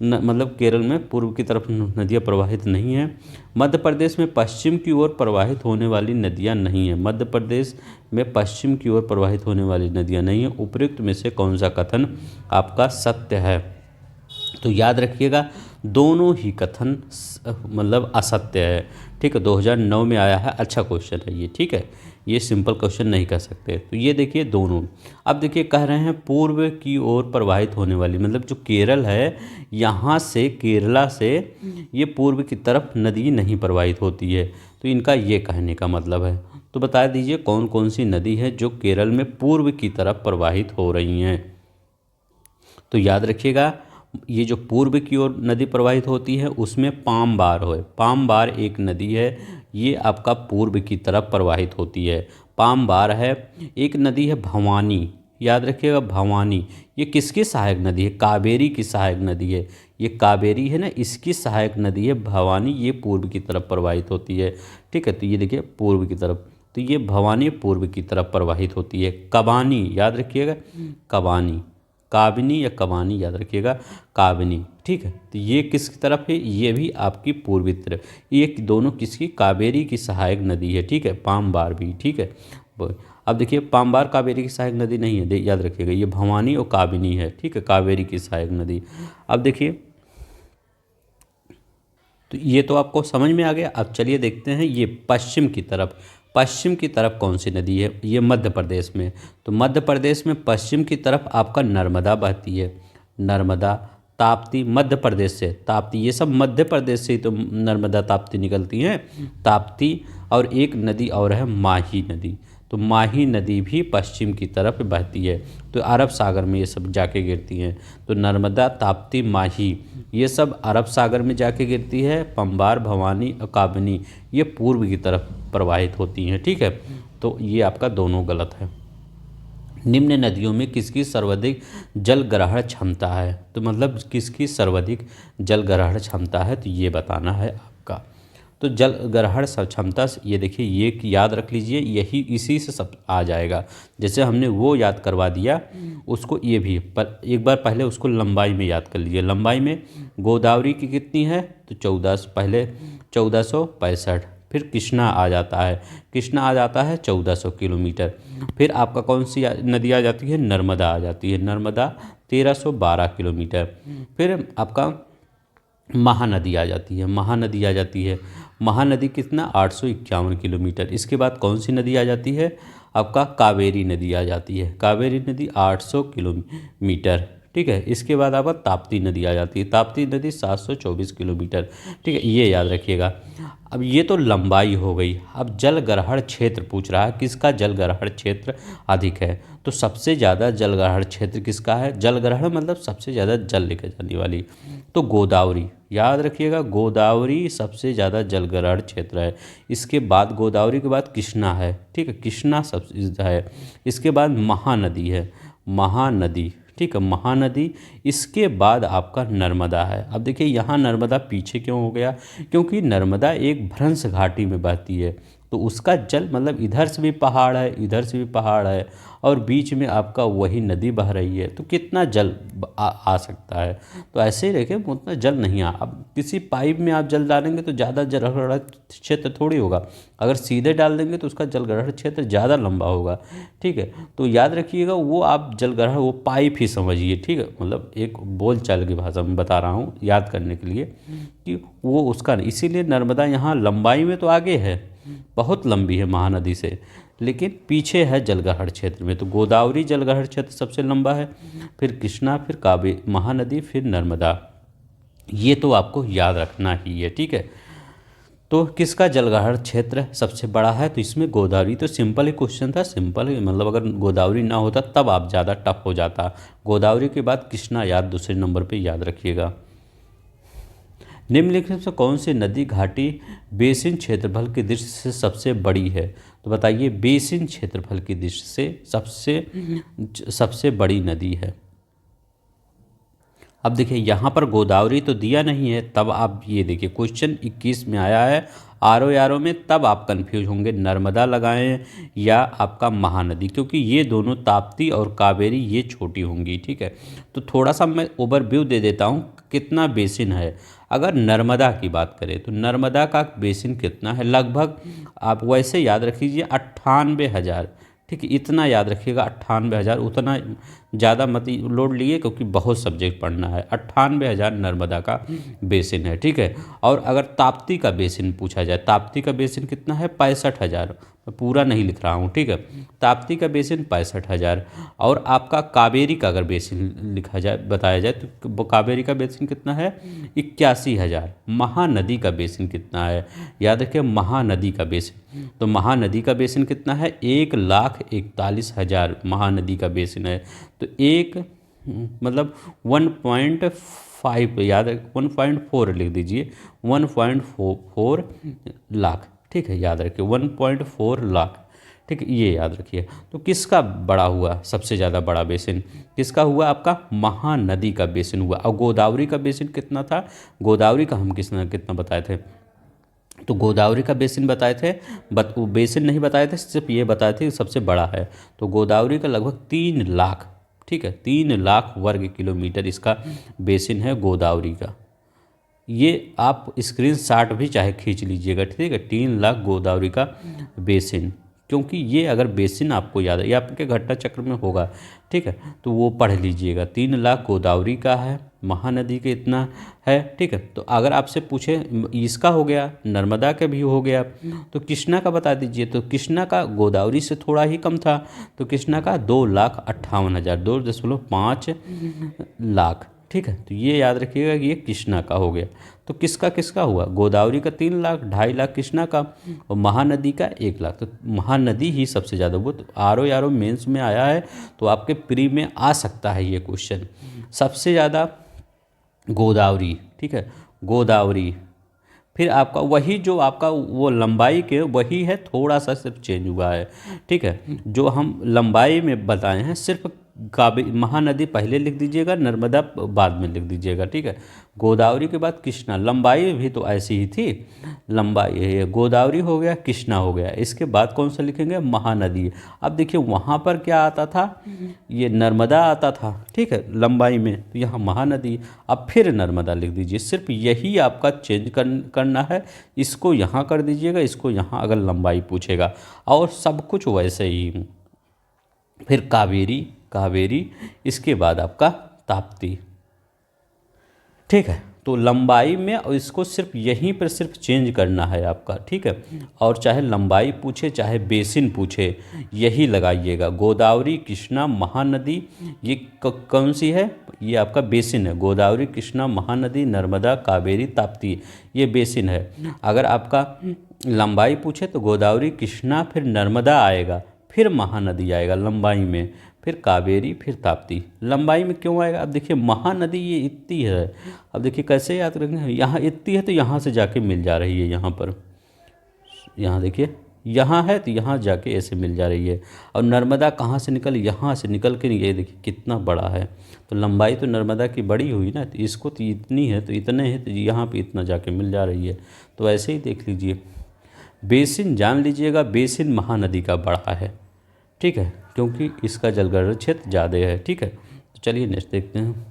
मतलब केरल में पूर्व की तरफ नदियां प्रवाहित नहीं है। मध्य प्रदेश में पश्चिम की ओर प्रवाहित होने वाली नदियां नहीं है। मध्य प्रदेश में पश्चिम की ओर प्रवाहित होने वाली नदियां नहीं है। उपयुक्त में से कौन सा कथन आपका सत्य है? तो याद रखिएगा दोनों ही कथन मतलब असत्य है, ठीक है। 2009 में आया है, अच्छा क्वेश्चन है ये, ठीक है। ये सिंपल क्वेश्चन नहीं कह सकते। तो ये देखिए दोनों। अब देखिए कह रहे हैं पूर्व की ओर प्रवाहित होने वाली, मतलब जो केरल है यहाँ से, केरला से ये पूर्व की तरफ नदी नहीं प्रवाहित होती है। तो इनका ये कहने का मतलब है। तो बता दीजिए कौन कौन सी नदी है जो केरल में पूर्व की तरफ प्रवाहित हो रही हैं? तो याद रखिएगा, ये जो पूर्व की ओर नदी प्रवाहित होती है उसमें पामबार है। पामबार एक नदी है, ये आपका पूर्व की तरफ प्रवाहित होती है, पामबार है। एक नदी है भवानी, याद रखिएगा भवानी। ये किसकी सहायक नदी है? कावेरी की सहायक नदी है। ये कावेरी है ना, इसकी सहायक नदी है भवानी, ये पूर्व की तरफ प्रवाहित होती है, ठीक है। तो ये देखिए पूर्व की तरफ, तो ये भवानी पूर्व की तरफ प्रवाहित होती है। कबानी, याद रखिएगा कबानी, काबिनी या कबानी याद रखिएगा, काबिनी। ठीक है, तो ये किसकी तरफ है, ये भी आपकी पूर्वी तरफ। ये दोनों किसकी, कावेरी की सहायक नदी है। ठीक है, पामबार भी। ठीक है, अब देखिए पामबार कावेरी की सहायक नदी नहीं है, याद रखिएगा, ये भवानी और काबिनी है। ठीक है, कावेरी की सहायक नदी। अब देखिए, तो ये तो आपको समझ में आ गया। अब चलिए देखते हैं ये पश्चिम की तरफ, पश्चिम की तरफ कौन सी नदी है, ये मध्य प्रदेश में। तो मध्य प्रदेश में पश्चिम की तरफ आपका नर्मदा बहती है, नर्मदा। ताप्ती मध्य प्रदेश से, ताप्ती ये सब मध्य प्रदेश से ही तो नर्मदा ताप्ती निकलती हैं, ताप्ती। और एक नदी और है माही नदी, तो माही नदी भी पश्चिम की तरफ बहती है, तो अरब सागर में ये सब जाके गिरती हैं। तो नर्मदा, ताप्ती, माही ये सब अरब सागर में जाके गिरती है। पंबार, भवानी और काबिनी ये पूर्व की तरफ प्रवाहित होती हैं। ठीक है, तो ये आपका दोनों गलत है। निम्न नदियों में किसकी सर्वाधिक जल ग्रहण क्षमता है, तो मतलब किसकी सर्वाधिक जल ग्रहण क्षमता है, तो ये बताना है आपका। तो जल ग्रहण क्षमता ये देखिए, ये याद रख लीजिए, यही इसी से सब आ जाएगा। जैसे हमने वो याद करवा दिया, उसको ये भी पर एक बार पहले उसको लंबाई में याद कर लीजिए। लंबाई में गोदावरी की कितनी है, तो 14, पहले 1465। फिर कृष्णा आ जाता है, कृष्णा आ जाता है 1400 किलोमीटर। फिर आपका कौन सी नदी आ जाती है, नर्मदा आ जाती है, नर्मदा 1312 किलोमीटर। फिर आपका महानदी आ जाती है, महानदी आ जाती है, महानदी कितना 851 किलोमीटर। इसके बाद कौन सी नदी आ जाती है, आपका कावेरी नदी आ जाती है, कावेरी नदी 800 किलोमीटर। ठीक है, इसके बाद आपका ताप्ती नदी आ जाती है, ताप्ती नदी 724 किलोमीटर। ठीक है, ये याद रखिएगा। अब ये तो लंबाई हो गई। अब जल ग्रहण क्षेत्र पूछ रहा है, किसका जल ग्रहण क्षेत्र अधिक है, तो सबसे ज़्यादा जल ग्रहण क्षेत्र किसका है, जल ग्रहण मतलब सबसे ज़्यादा जल लेकर जाने वाली, तो गोदावरी याद रखिएगा, गोदावरी सबसे ज़्यादा जल ग्रहण क्षेत्र है। इसके बाद गोदावरी के बाद कृष्णा है। ठीक है, कृष्णा सबसे है। इसके बाद महानदी है, महानदी। ठीक है, महानदी। इसके बाद आपका नर्मदा है। अब देखिए यहाँ नर्मदा पीछे क्यों हो गया, क्योंकि नर्मदा एक भ्रंश घाटी में बहती है, तो उसका जल मतलब इधर से भी पहाड़ है, इधर से भी पहाड़ है, और बीच में आपका वही नदी बह रही है, तो कितना जल आ सकता है। तो ऐसे ही रखे, उतना जल नहीं आ। अब किसी पाइप में आप जल डालेंगे तो ज़्यादा जल ग्रहण क्षेत्र थोड़ी होगा, अगर सीधे डाल देंगे तो उसका जल ग्रहण क्षेत्र ज़्यादा लंबा होगा। ठीक है, तो याद रखिएगा, वो आप जल ग्रहण वो पाइप ही समझिए। ठीक है, मतलब एक बोल चाल की भाषा में बता रहा हूँ याद करने के लिए कि वो उसका नहीं। इसीलिए नर्मदा यहाँ लंबाई में तो आगे है, बहुत लंबी है महानदी से, लेकिन पीछे है जलग्रहण क्षेत्र में। तो गोदावरी जलग्रहण क्षेत्र सबसे लंबा है, फिर कृष्णा, फिर कावेरी, महानदी, फिर नर्मदा। ये तो आपको याद रखना ही है। ठीक है, तो किसका जलग्रहण क्षेत्र सबसे बड़ा है, तो इसमें गोदावरी। तो सिंपल ही क्वेश्चन था, सिंपल ही मतलब अगर गोदावरी ना होता तब आप ज़्यादा टफ हो जाता। गोदावरी के बाद कृष्णा याद दूसरे नंबर पे याद रखिएगा। निम्नलिखित से कौन सी नदी घाटी बेसिन क्षेत्रफल की दृष्टि से सबसे बड़ी है, तो बताइए बेसिन क्षेत्रफल की दृष्टि से सबसे बड़ी नदी है। अब देखिए यहाँ पर गोदावरी तो दिया नहीं है, तब आप ये देखिए क्वेश्चन 21 में आया है आरो में, तब आप कंफ्यूज होंगे नर्मदा लगाएं या आपका महानदी, क्योंकि ये दोनों ताप्ती और कावेरी ये छोटी होंगी। ठीक है, तो थोड़ा सा मैं ओवरव्यू दे देता हूँ कितना बेसिन है। अगर नर्मदा की बात करें तो नर्मदा का बेसिन कितना है, लगभग आप वैसे याद रखिए 98,000। ठीक है, इतना याद रखिएगा 98,000, उतना ज़्यादा मत लोड लिए क्योंकि बहुत सब्जेक्ट पढ़ना है। 98,000 नर्मदा का बेसिन है। ठीक है, और अगर ताप्ती का बेसिन पूछा जाए, ताप्ती का बेसिन कितना है, 65,000। मैं पूरा नहीं लिख रहा हूँ। ठीक है, ताप्ती का बेसिन 65,000। और आपका कावेरी का अगर बेसिन लिखा जाए, बताया जाए, तो कावेरी का बेसिन कितना है, 81,000। महानदी का बेसिन कितना है, याद रखिए महानदी का बेसिन, तो महानदी का बेसिन कितना है, 1,41,000 महानदी का बेसिन है। तो एक मतलब 1.5 याद है, 1.4 लिख दीजिए, 1.4 लाख। ठीक है, याद रखिए 1.4 लाख। ठीक है, ये याद रखिए। तो किसका बड़ा हुआ, सबसे ज़्यादा बड़ा बेसिन किसका हुआ, आपका महानदी का बेसिन हुआ। और गोदावरी का बेसिन कितना था, गोदावरी का हम कितना बताए थे, तो गोदावरी का बेसिन बताए थे, वो बेसिन नहीं बताए थे, सिर्फ ये बताए थे कि सबसे बड़ा है। तो गोदावरी का लगभग 3 लाख। ठीक है, 3 लाख वर्ग किलोमीटर इसका बेसिन है गोदावरी का। ये आप स्क्रीनशॉट भी चाहे खींच लीजिएगा, ठीक है, 3 लाख गोदावरी का बेसिन, क्योंकि ये अगर बेसिन आपको याद है, ये आपके घटना चक्र में होगा, ठीक है, तो वो पढ़ लीजिएगा। 3 लाख गोदावरी का है, महानदी के इतना है, ठीक है। तो अगर आपसे पूछे इसका हो गया, नर्मदा का भी हो गया, तो कृष्णा का बता दीजिए। तो कृष्णा का गोदावरी से थोड़ा ही कम था, तो कृष्णा का 2,58,000, 2.5 लाख, ठीक है। तो ये याद रखिएगा कि ये कृष्णा का हो गया। तो किसका किसका हुआ, गोदावरी का 3 लाख, 2.5 लाख कृष्णा का, और महानदी का 1 लाख। तो महानदी ही सबसे ज़्यादा, वो तो आर मेंस में आया है, तो आपके प्री में आ सकता है ये क्वेश्चन। सबसे ज़्यादा गोदावरी, ठीक है, गोदावरी। फिर आपका वही जो आपका वो लंबाई के वही है, थोड़ा सा सिर्फ चेंज हुआ है, ठीक है। जो हम लंबाई में बताए हैं, सिर्फ महानदी पहले लिख दीजिएगा, नर्मदा बाद में लिख दीजिएगा, ठीक है। गोदावरी के बाद कृष्णा, लंबाई भी तो ऐसी ही थी, लंबाई है, गोदावरी हो गया, कृष्णा हो गया, इसके बाद कौन सा लिखेंगे, महानदी। अब देखिए वहाँ पर क्या आता था, ये नर्मदा आता था, ठीक है, लंबाई में, तो यहाँ महानदी। अब फिर नर्मदा लिख दीजिए, सिर्फ यही आपका चेंज करना है, इसको यहाँ कर दीजिएगा, इसको यहाँ अगर लंबाई पूछेगा, और सब कुछ वैसे ही। फिर कावेरी, कावेरी, इसके बाद आपका ताप्ती, ठीक है। तो लंबाई में, और इसको सिर्फ यहीं पर सिर्फ चेंज करना है आपका, ठीक है। और चाहे लंबाई पूछे चाहे बेसिन पूछे, यही लगाइएगा। गोदावरी, कृष्णा, महानदी, ये कौन सी है, ये आपका बेसिन है। गोदावरी, कृष्णा, महानदी, नर्मदा, कावेरी, ताप्ती, ये बेसिन है। अगर आपका लंबाई पूछे तो गोदावरी, कृष्णा, फिर नर्मदा आएगा, फिर महानदी आएगा लंबाई में, फिर कावेरी, फिर ताप्ती। लंबाई में क्यों आएगा, अब देखिए महानदी ये इतनी है, अब देखिए कैसे याद रखेंगे, यहाँ इतनी है तो यहाँ से जाके मिल जा रही है, यहाँ पर, यहाँ देखिए यहाँ है तो यहाँ जाके ऐसे मिल जा रही है। और नर्मदा कहाँ से निकल, यहाँ से निकल के, ये देखिए कितना बड़ा है, तो लंबाई तो नर्मदा की बड़ी हुई ना, तो इसको तो इतनी है, तो इतने है, तो यहाँ पे इतना जाके मिल जा रही है। तो ऐसे ही देख लीजिए, बेसिन जान लीजिएगा, बेसिन महानदी का बड़ा है, ठीक है, क्योंकि इसका जलग्रहण क्षेत्र ज़्यादा है, ठीक है। तो चलिए नेक्स्ट देखते हैं,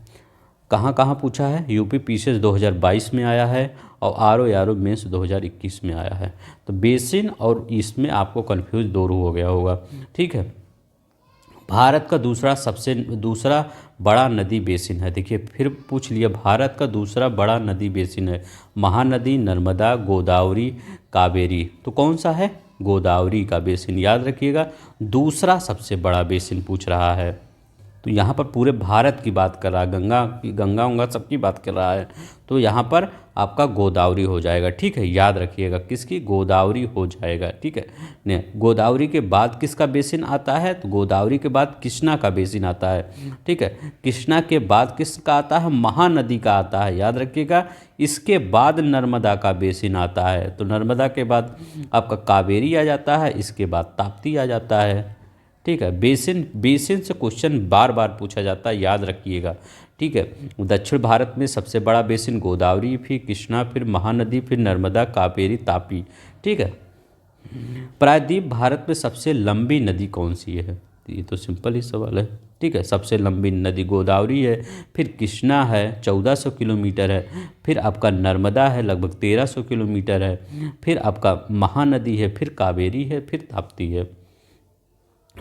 कहाँ कहाँ पूछा है। यूपी पीसीएस 2022 में आया है, और आर मेंस 2021 में आया है। तो बेसिन और इसमें आपको कन्फ्यूज दोनों हो गया होगा, ठीक है। भारत का दूसरा बड़ा नदी बेसिन है, देखिए फिर पूछ लिया, भारत का दूसरा बड़ा नदी बेसिन है, महानदी, नर्मदा, गोदावरी, कावेरी। तो कौन सा है, गोदावरी का बेसिन, याद रखिएगा, दूसरा सबसे बड़ा बेसिन पूछ रहा है। तो यहाँ पर पूरे भारत की बात कर रहा है, गंगा सबकी बात कर रहा है, तो यहाँ पर आपका गोदावरी हो जाएगा, ठीक है। याद रखिएगा किसकी, गोदावरी हो जाएगा, ठीक है। ने गोदावरी के बाद किसका बेसिन आता है, तो गोदावरी के बाद कृष्णा का बेसिन आता है, ठीक है। कृष्णा के बाद किसका आता है, महानदी का आता है, याद रखिएगा। इसके बाद नर्मदा का बेसिन आता है, तो नर्मदा के बाद आपका कावेरी आ जाता है, इसके बाद ताप्ती आ जाता है, ठीक है। बेसिन से क्वेश्चन बार बार पूछा जाता है, याद रखिएगा, ठीक है। दक्षिण भारत में सबसे बड़ा बेसिन गोदावरी, फिर कृष्णा, फिर महानदी, फिर नर्मदा, कावेरी, तापी, ठीक है। प्रायद्वीप भारत में सबसे लंबी नदी कौन सी है, ये तो सिंपल ही सवाल है, ठीक है। सबसे लंबी नदी गोदावरी है, फिर कृष्णा है 1400 किलोमीटर है, फिर आपका नर्मदा है लगभग 1300 किलोमीटर है, फिर आपका महानदी है, फिर कावेरी है, फिर ताप्ती है।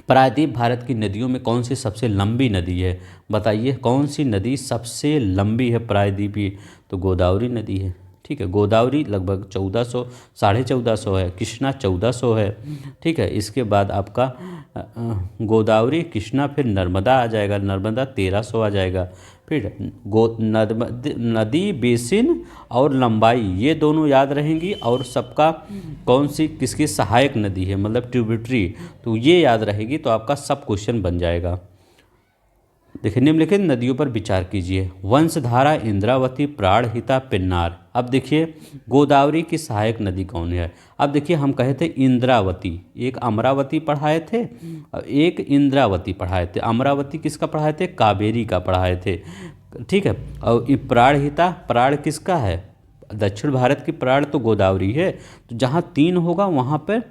प्रायद्वीप भारत की नदियों में कौन सी सबसे लंबी नदी है, बताइए कौन सी नदी सबसे लंबी है प्रायद्वीपीय, तो गोदावरी नदी है, ठीक है। गोदावरी लगभग 1400 है, कृष्णा 1400 है, ठीक है। इसके बाद आपका गोदावरी, कृष्णा, फिर नर्मदा आ जाएगा, नर्मदा 1300 आ जाएगा, फिर नदी बेसिन और लंबाई ये दोनों याद रहेंगी, और सबका कौन सी किसकी सहायक नदी है, मतलब ट्रिब्यूटरी, तो ये याद रहेगी, तो आपका सब क्वेश्चन बन जाएगा। देखिए निम्नलिखित नदियों पर विचार कीजिए, वंशधारा, इंद्रावती, प्राणहिता, पेन्नार। अब देखिए गोदावरी की सहायक नदी कौन है, अब देखिए हम कहे थे इंद्रावती, एक अमरावती पढ़ाए थे और एक इंद्रावती पढ़ाए थे। अमरावती किसका पढ़ाए थे, कावेरी का पढ़ाए थे, ठीक है। और ये प्राणहिता, प्राण किसका है, दक्षिण भारत की प्राण तो गोदावरी है, तो जहाँ 3 होगा वहाँ पर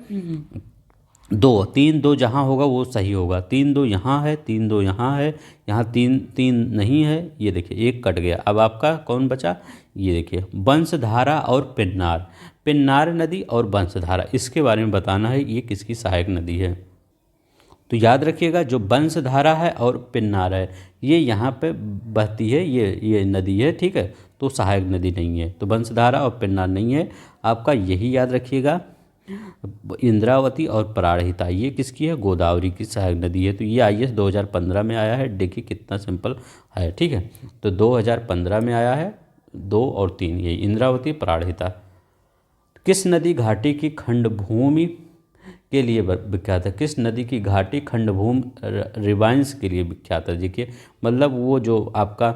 दो, तीन दो जहाँ होगा वो सही होगा, तीन दो यहाँ है, तीन दो यहाँ है, यहाँ तीन तीन नहीं है, ये देखिए एक कट गया। अब आपका कौन बचा, ये देखिए बंसधारा और पेन्नार, पेन्नार नदी और बंसधारा, इसके बारे में बताना है ये किसकी सहायक नदी है। तो याद रखिएगा जो बंसधारा है और पेन्नार है ये यहाँ पे बहती है, ये नदी है, ठीक है, तो सहायक नदी नहीं है, तो बंसधारा और पेन्नार नहीं है आपका, यही याद रखिएगा। इंद्रावती और प्राणहिता ये किसकी है, गोदावरी की सहायक नदी है। तो ये आईएएस 2015 में आया है, देखिए कितना सिंपल है, ठीक है। तो 2015 में आया है, 2 और 3 ये इंद्रावती प्राणहिता। किस नदी घाटी की खंडभूमि के लिए विख्यात है, किस नदी की घाटी खंडभूमि रिवाइंस के लिए विख्यात है। देखिए मतलब वो जो आपका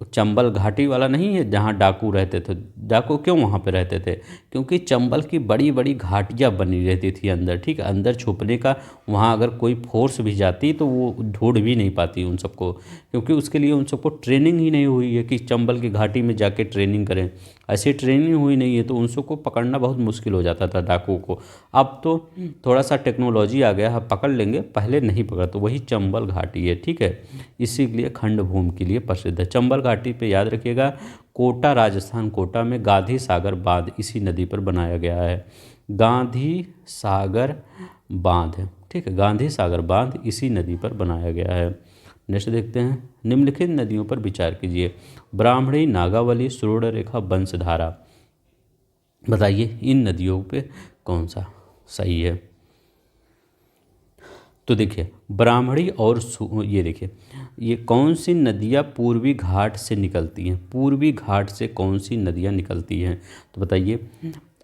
चंबल घाटी वाला नहीं है जहाँ डाकू रहते थे, डाकू क्यों वहाँ पे रहते थे, क्योंकि चंबल की बड़ी बड़ी घाटियाँ बनी रहती थी अंदर, ठीक है, अंदर छुपने का, वहाँ अगर कोई फोर्स भी जाती तो वो ढूंढ भी नहीं पाती उन सबको, क्योंकि उसके लिए उन सबको ट्रेनिंग ही नहीं हुई है कि चंबल की घाटी में जाके ट्रेनिंग करें, ऐसी ट्रेनिंग हुई नहीं है, तो उन सबको पकड़ना बहुत मुश्किल हो जाता था डाकुओं को। अब तो थोड़ा सा टेक्नोलॉजी आ गया है, पकड़ लेंगे, पहले नहीं पकड़ा, तो वही चंबल घाटी है, ठीक है, इसीलिए खंडभूमि के लिए प्रसिद्ध है। चंबल घाटी पे याद रखिएगा, कोटा राजस्थान, कोटा में गांधी सागर बांध इसी नदी पर बनाया गया है, गांधी सागर बांध, ठीक है, गांधी सागर बांध इसी नदी पर बनाया गया है। नेक्स्ट देखते हैं, निम्नलिखित नदियों पर विचार कीजिए, ब्राह्मणी, नागावली, सुवर्णरेखा, बंसधारा, बताइए इन नदियों पे कौन सा सही है। तो देखिए ब्राह्मणी और ये देखिए ये कौन सी नदियाँ पूर्वी घाट से निकलती हैं, पूर्वी घाट से कौन सी नदियाँ निकलती हैं, तो बताइए।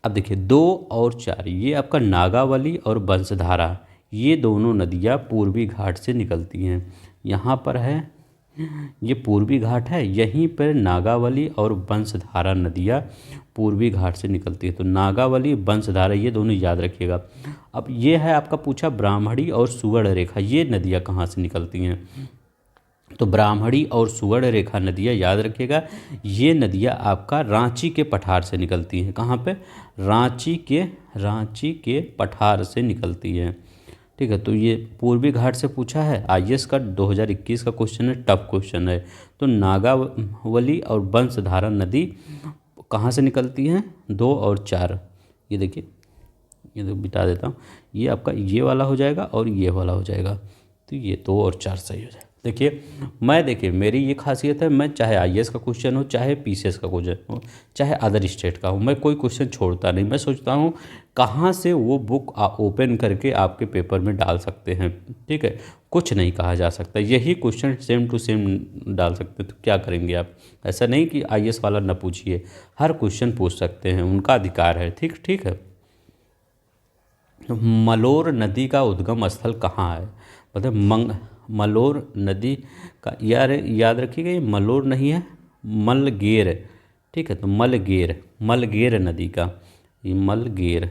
अब देखिए 2 और 4 ये आपका नागावली और बंसधारा, ये दोनों नदियाँ पूर्वी घाट से निकलती हैं। यहाँ पर है ये पूर्वी घाट है, यहीं पर नागावली और बंसधारा नदियाँ पूर्वी घाट से निकलती है। तो नागावली, बंसधारा ये दोनों याद रखिएगा। अब ये है आपका पूछा ब्राह्मणी और सुवर्णरेखा ये नदियाँ कहाँ से निकलती हैं, तो ब्राह्मणी और सुवर्णरेखा नदियाँ याद रखिएगा, ये नदियाँ आपका रांची के पठार से निकलती हैं। कहाँ पे, रांची के पठार से निकलती हैं, ठीक है। तो ये पूर्वी घाट से पूछा है, आईएएस का 2021 का क्वेश्चन है, टफ क्वेश्चन है। तो नागावली और बंसधारा नदी कहाँ से निकलती हैं, 2 और 4, ये देखिए, ये तो बिता देता हूँ, ये आपका ये वाला हो जाएगा और ये वाला हो जाएगा, तो ये 2 और 4 सही हो जाएगा। देखिए मेरी ये खासियत है, मैं चाहे आईएएस का क्वेश्चन हो, चाहे पीसीएस का क्वेश्चन हो, चाहे अदर स्टेट का हो, मैं कोई क्वेश्चन छोड़ता नहीं। मैं सोचता हूँ कहाँ से वो बुक ओपन करके आपके पेपर में डाल सकते हैं, ठीक है, कुछ नहीं कहा जा सकता, यही क्वेश्चन सेम टू सेम डाल सकते हैं, तो क्या करेंगे आप। ऐसा नहीं कि आईएएस वाला ना पूछिए, हर क्वेश्चन पूछ सकते हैं, उनका अधिकार है, ठीक है। मलोर नदी का उद्गम स्थल कहाँ है, मतलब मलोर नदी का याद रखिएगा, ये मलोर नहीं है, मलगेर, ठीक है, तो मलगेर नदी का, ये मलगेर,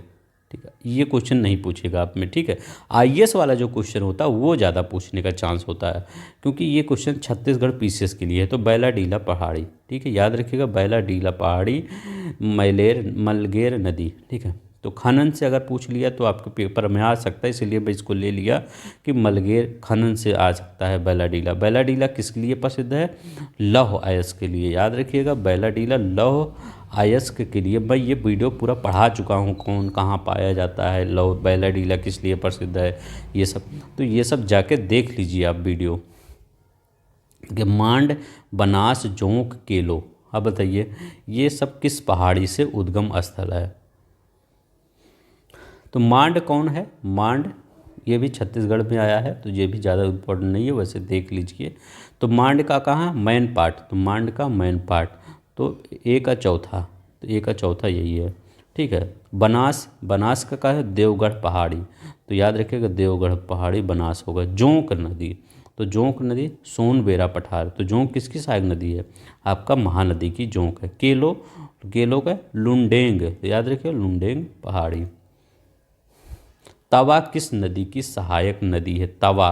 ठीक है, ये क्वेश्चन नहीं पूछेगा आप में, ठीक है। आईएएस वाला जो क्वेश्चन होता है वो ज़्यादा पूछने का चांस होता है, क्योंकि ये क्वेश्चन छत्तीसगढ़ पीसीएस के लिए है। तो बैलाडीला पहाड़ी, ठीक है, याद रखिएगा, बैलाडीला पहाड़ी, मलगेर नदी, ठीक है। तो खनन से अगर पूछ लिया तो आपके पेपर में आ सकता है, इसलिए मैं इसको ले लिया कि मलगेर खनन से आ सकता है। बैलाडीला किसके लिए प्रसिद्ध है, लौह अयस्क के लिए, याद रखिएगा, बैलाडीला लौह अयस्क के लिए। मैं ये वीडियो पूरा पढ़ा चुका हूँ, कौन कहाँ पाया जाता है, लौह बैलाडीला किस लिए प्रसिद्ध है, ये सब, तो ये सब जाके देख लीजिए आप वीडियो। कि मांड, बनास, जोंक, केलो, अब बताइए ये सब किस पहाड़ी से उद्गम स्थल है। तो मांड कौन है, मांड ये भी छत्तीसगढ़ में आया है, तो ये भी ज़्यादा इम्पोर्टेंट नहीं है, वैसे देख लीजिए। तो मांड का कहाँ मैन पार्ट, तो मांड का मैन पार्ट, तो ए का चौथा यही है, ठीक है। बनास का कहाँ है, देवगढ़ पहाड़ी, तो याद रखिएगा देवगढ़ पहाड़ी बनास होगा। जोंक नदी, तो जोंक नदी सोनबेरा पठार, तो जोंक किसकी सहायक नदी है, आपका महानदी की जोंक है। केलो का लुंडेंग, तो याद रखिए लुंडेंग पहाड़ी। तवा किस नदी की सहायक नदी है, तवा,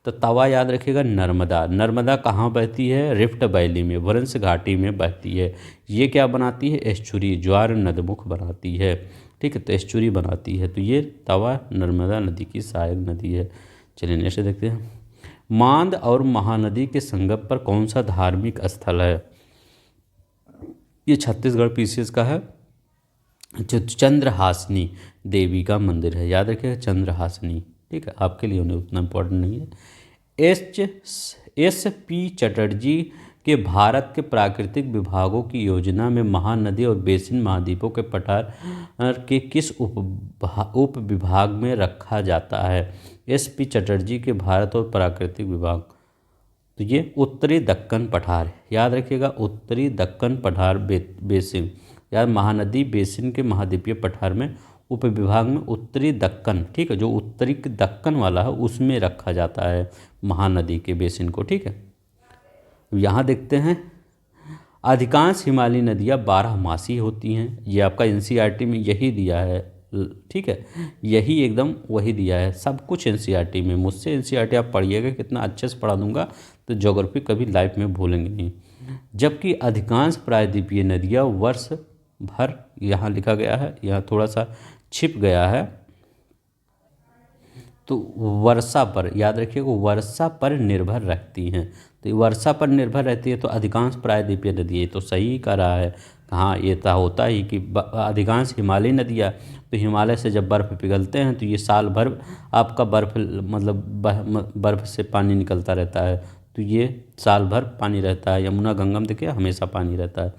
तो तवा याद रखिएगा नर्मदा कहाँ बहती है, रिफ्ट वैली में, वरंस घाटी में बहती है। ये क्या बनाती है, एस्चुरी, ज्वार नदमुख बनाती है। ठीक है, तो एस्चुरी बनाती है। तो ये तवा नर्मदा नदी की सहायक नदी है। चलिए नेक्स्ट देखते हैं। मांद और महानदी के संगम पर कौन सा धार्मिक स्थल है? ये छत्तीसगढ़ पीसीएस का है। जो चंद्रहासिनी देवी का मंदिर है, याद रखिएगा चंद्रहासिनी। ठीक है, आपके लिए उन्हें उतना इम्पोर्टेंट नहीं है। एस पी चटर्जी के भारत के प्राकृतिक विभागों की योजना में महानदी और बेसिन महाद्वीपों के पठार के किस उप विभाग में रखा जाता है? एस पी चटर्जी के भारत और प्राकृतिक विभाग, तो ये उत्तरी दक्कन पठार है, याद रखिएगा उत्तरी दक्कन पठार बेसिन, यार महानदी बेसिन के महाद्वीपीय पठार में उप विभाग में उत्तरी दक्कन, ठीक है, जो उत्तरी दक्कन वाला है उसमें रखा जाता है महानदी के बेसिन को। ठीक है, यहाँ देखते हैं अधिकांश हिमालयी नदियाँ 12मासी होती हैं। ये आपका एनसीईआरटी में यही दिया है। ठीक है, यही एकदम वही दिया है, सब कुछ एनसीईआरटी में। मुझसे एनसीईआरटी आप पढ़िएगा, कितना अच्छे से पढ़ा दूंगा, तो ज्योग्राफी कभी लाइफ में भूलेंगे नहीं। जबकि अधिकांश प्रायद्वीपीय नदियाँ वर्ष भर, यहाँ लिखा गया है, यहाँ थोड़ा सा छिप गया है, तो वर्षा पर, याद रखिएगा वर्षा पर निर्भर रहती हैं। तो ये वर्षा पर निर्भर रहती है, तो अधिकांश प्रायद्वीपीय नदियाँ, तो सही कर रहा है। हाँ, ये तो होता ही कि अधिकांश हिमालयी नदियाँ, तो हिमालय से जब बर्फ़ पिघलते हैं तो ये साल भर आपका बर्फ़ मतलब बर्फ़ से पानी निकलता रहता है, तो ये साल भर पानी रहता है। यमुना गंगम देखिए हमेशा पानी रहता है।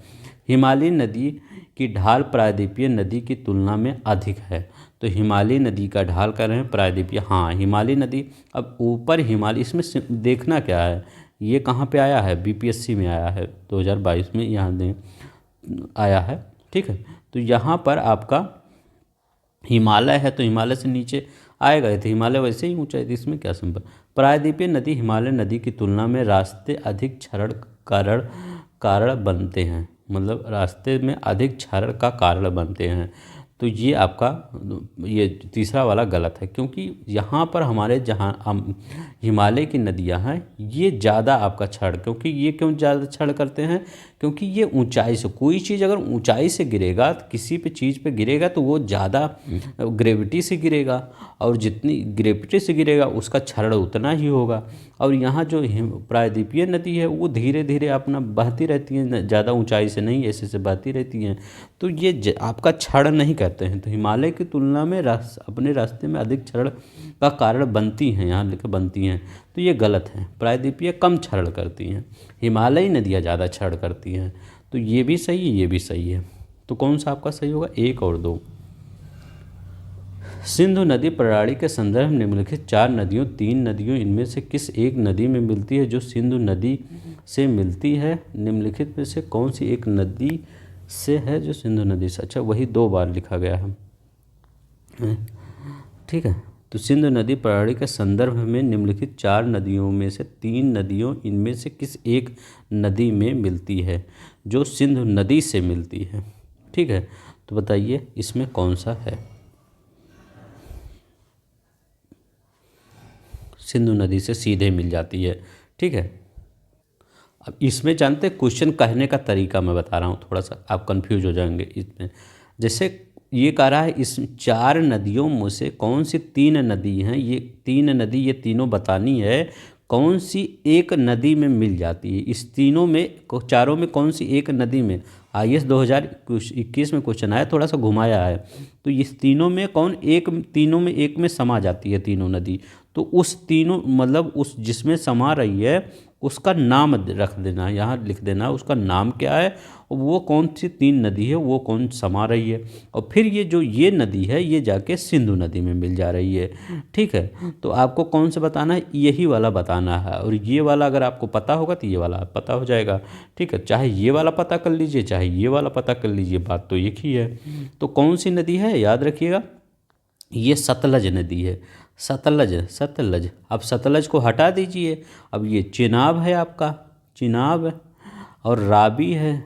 हिमालयी नदी की ढाल प्रायद्वीपीय नदी की तुलना में अधिक है। तो हिमालयी नदी का ढाल कर रहे हैं प्रायद्वीपीय, हाँ हिमालयी नदी। अब ऊपर हिमालय, इसमें देखना क्या है, ये कहाँ पे आया है, बीपीएससी में आया है 2022 में, यहाँ दे आया है। ठीक है, तो यहाँ पर आपका हिमालय है, तो हिमालय से नीचे आएगा, तो हिमालय वैसे ही ऊंचा है, तो इसमें क्या संबंध। प्रायद्वीपीय नदी हिमालय नदी की तुलना में रास्ते अधिक क्षरण कारण बनते हैं, मतलब रास्ते में अधिक क्षरण का कारण बनते हैं। तो ये आपका ये तीसरा वाला गलत है, क्योंकि यहाँ पर हमारे जहाँ हिमालय की नदियाँ हैं ये ज़्यादा आपका क्षरण, क्योंकि ये क्यों ज़्यादा क्षरण करते हैं, क्योंकि ये ऊंचाई से, कोई चीज़ अगर ऊंचाई से गिरेगा, तो किसी पे चीज़ पे गिरेगा तो वो ज़्यादा ग्रेविटी से गिरेगा, और जितनी ग्रेविटी से गिरेगा उसका क्षरण उतना ही होगा। और यहाँ जो प्रायद्वीपीय नदी है वो धीरे धीरे अपना बहती रहती है, ज़्यादा ऊंचाई से नहीं, ऐसे बहती रहती हैं, तो ये आपका क्षरण नहीं करते हैं। तो हिमालय की तुलना में अपने रास्ते में अधिक क्षरण का कारण बनती हैं, यहाँ लिखे बनती हैं, तो ये गलत है। प्रायद्वीपीय कम क्षरण करती हैं, हिमालयी नदियाँ ज़्यादा क्षरण करती हैं। तो ये भी सही है, ये भी सही है। तो कौन सा आपका सही होगा, 1 और 2। सिंधु नदी प्रणाली के संदर्भ में निम्नलिखित 4 नदियों 3 नदियों इनमें से किस एक नदी में मिलती है जो सिंधु नदी से मिलती है? निम्नलिखित में से कौन सी एक नदी से है जो सिंधु नदी से, अच्छा वही 2 बार लिखा गया है। ठीक है, तो सिंधु नदी प्रणाली के संदर्भ में निम्नलिखित 4 नदियों में से 3 नदियों इनमें से किस एक नदी में मिलती है जो सिंधु नदी से मिलती है? ठीक है, तो बताइए इसमें कौन सा है। सिंधु नदी से सीधे मिल जाती है। ठीक है, अब इसमें जानते हैं क्वेश्चन कहने का तरीका मैं बता रहा हूँ, थोड़ा सा आप कंफ्यूज हो जाएंगे इसमें। जैसे ये कह रहा है इस 4 नदियों में से कौन सी 3 नदी हैं, ये 3 नदी, ये तीनों बतानी है कौन सी एक नदी में मिल जाती है। इस तीनों में, चारों में कौन सी एक नदी में, IAS 2021 में क्वेश्चन आया, थोड़ा सा घुमाया है। तो इस तीनों में कौन एक, तीनों में एक में समा जाती है तीनों नदी, तो उस तीनों मतलब उस जिसमें समा रही है उसका नाम रख देना, यहाँ लिख देना उसका नाम क्या है, और वो कौन सी 3 नदी है, वो कौन समा रही है। और फिर ये जो ये नदी है ये जाके सिंधु नदी में मिल जा रही है। ठीक है, तो आपको कौन सा बताना है, यही वाला बताना है। और ये वाला अगर आपको पता होगा तो ये वाला पता हो जाएगा। ठीक है, चाहे ये वाला पता कर लीजिए चाहे ये वाला पता कर लीजिए, बात तो एक ही है। तो कौन सी नदी है, याद रखिएगा ये सतलज नदी है। सतलज। अब सतलज को हटा दीजिए, अब ये चिनाब है आपका, चिनाब और रावी है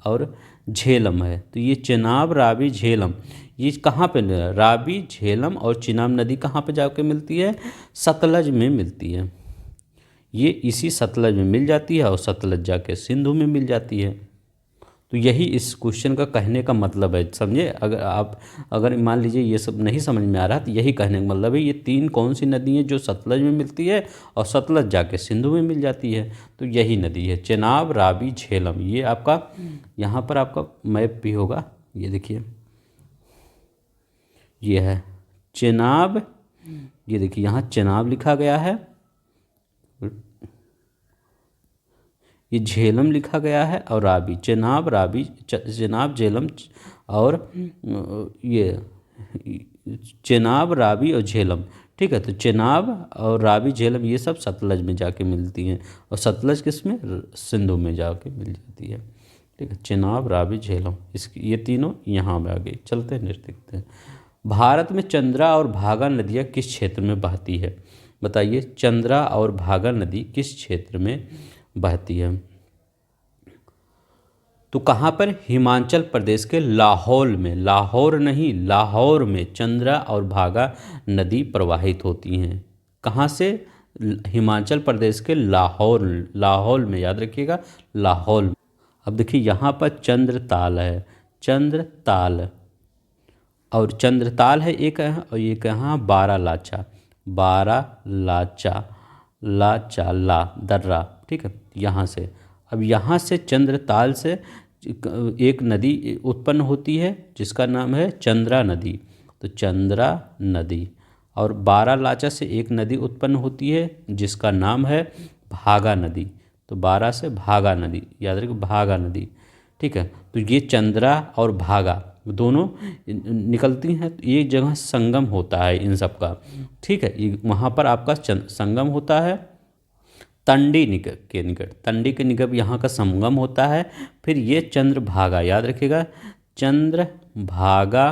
और झेलम है। तो ये चिनाब, रावी, झेलम, ये कहाँ पे, रावी, झेलम और चिनाब नदी कहाँ पे जाके मिलती है, सतलज में मिलती है। ये इसी सतलज में मिल जाती है और सतलज जाके सिंधु में मिल जाती है। तो यही इस क्वेश्चन का कहने का मतलब है, समझे। अगर मान लीजिए ये सब नहीं समझ में आ रहा तो यही कहने का मतलब है, ये तीन कौन सी नदी हैं जो सतलज में मिलती है और सतलज जाके सिंधु में मिल जाती है, तो यही नदी है चेनाब, रावी, झेलम। ये आपका यहाँ पर आपका मैप भी होगा, ये देखिए ये है चेनाब, ये देखिए यहाँ चेनाब लिखा गया है, ये झेलम लिखा गया है और रावी, चेनाब, रावी, चेनाब, झेलम और ये चेनाब, रावी और झेलम, ठीक है। तो चेनाब और रावी, झेलम ये सब सतलज में जाके मिलती हैं और सतलज किस में, सिंधु में जाके मिल जाती है, ठीक है। चेनाब, रावी, झेलम, इसकी ये तीनों यहाँ में आ गई। चलते हैं नेक्स्ट देखते हैं। भारत में चंद्रा और भागा नदियाँ किस क्षेत्र में बहती है, बताइए। चंद्रा और भागा नदी किस क्षेत्र में बहती है, तो कहाँ पर, हिमाचल प्रदेश के लाहौल में, लाहौर नहीं लाहौर में चंद्रा और भागा नदी प्रवाहित होती हैं। कहाँ से, हिमाचल प्रदेश के लाहौर, लाहौल में, याद रखिएगा लाहौल। अब देखिए यहाँ पर चंद्रताल है, चंद्रताल और चंद्रताल है एक है, और ये कहाँ, बारालाचा, बारालाचा, लाचा ला दर्रा, ठीक है। यहाँ से, अब यहाँ से चंद्रताल से एक नदी उत्पन्न होती है जिसका नाम है चंद्रा नदी, तो चंद्रा नदी, और बारालाचा से एक नदी उत्पन्न होती है जिसका नाम है भागा नदी, तो बारा से भागा नदी, याद रखिए भागा नदी, ठीक है। तो ये चंद्रा और भागा दोनों निकलती हैं, तो एक जगह संगम होता है इन सब का, ठीक है। ये वहाँ पर आपका संगम होता है तंडी के निकट यहाँ का संगम होता है। फिर ये चंद्रभागा, याद रखिएगा चंद्रभागा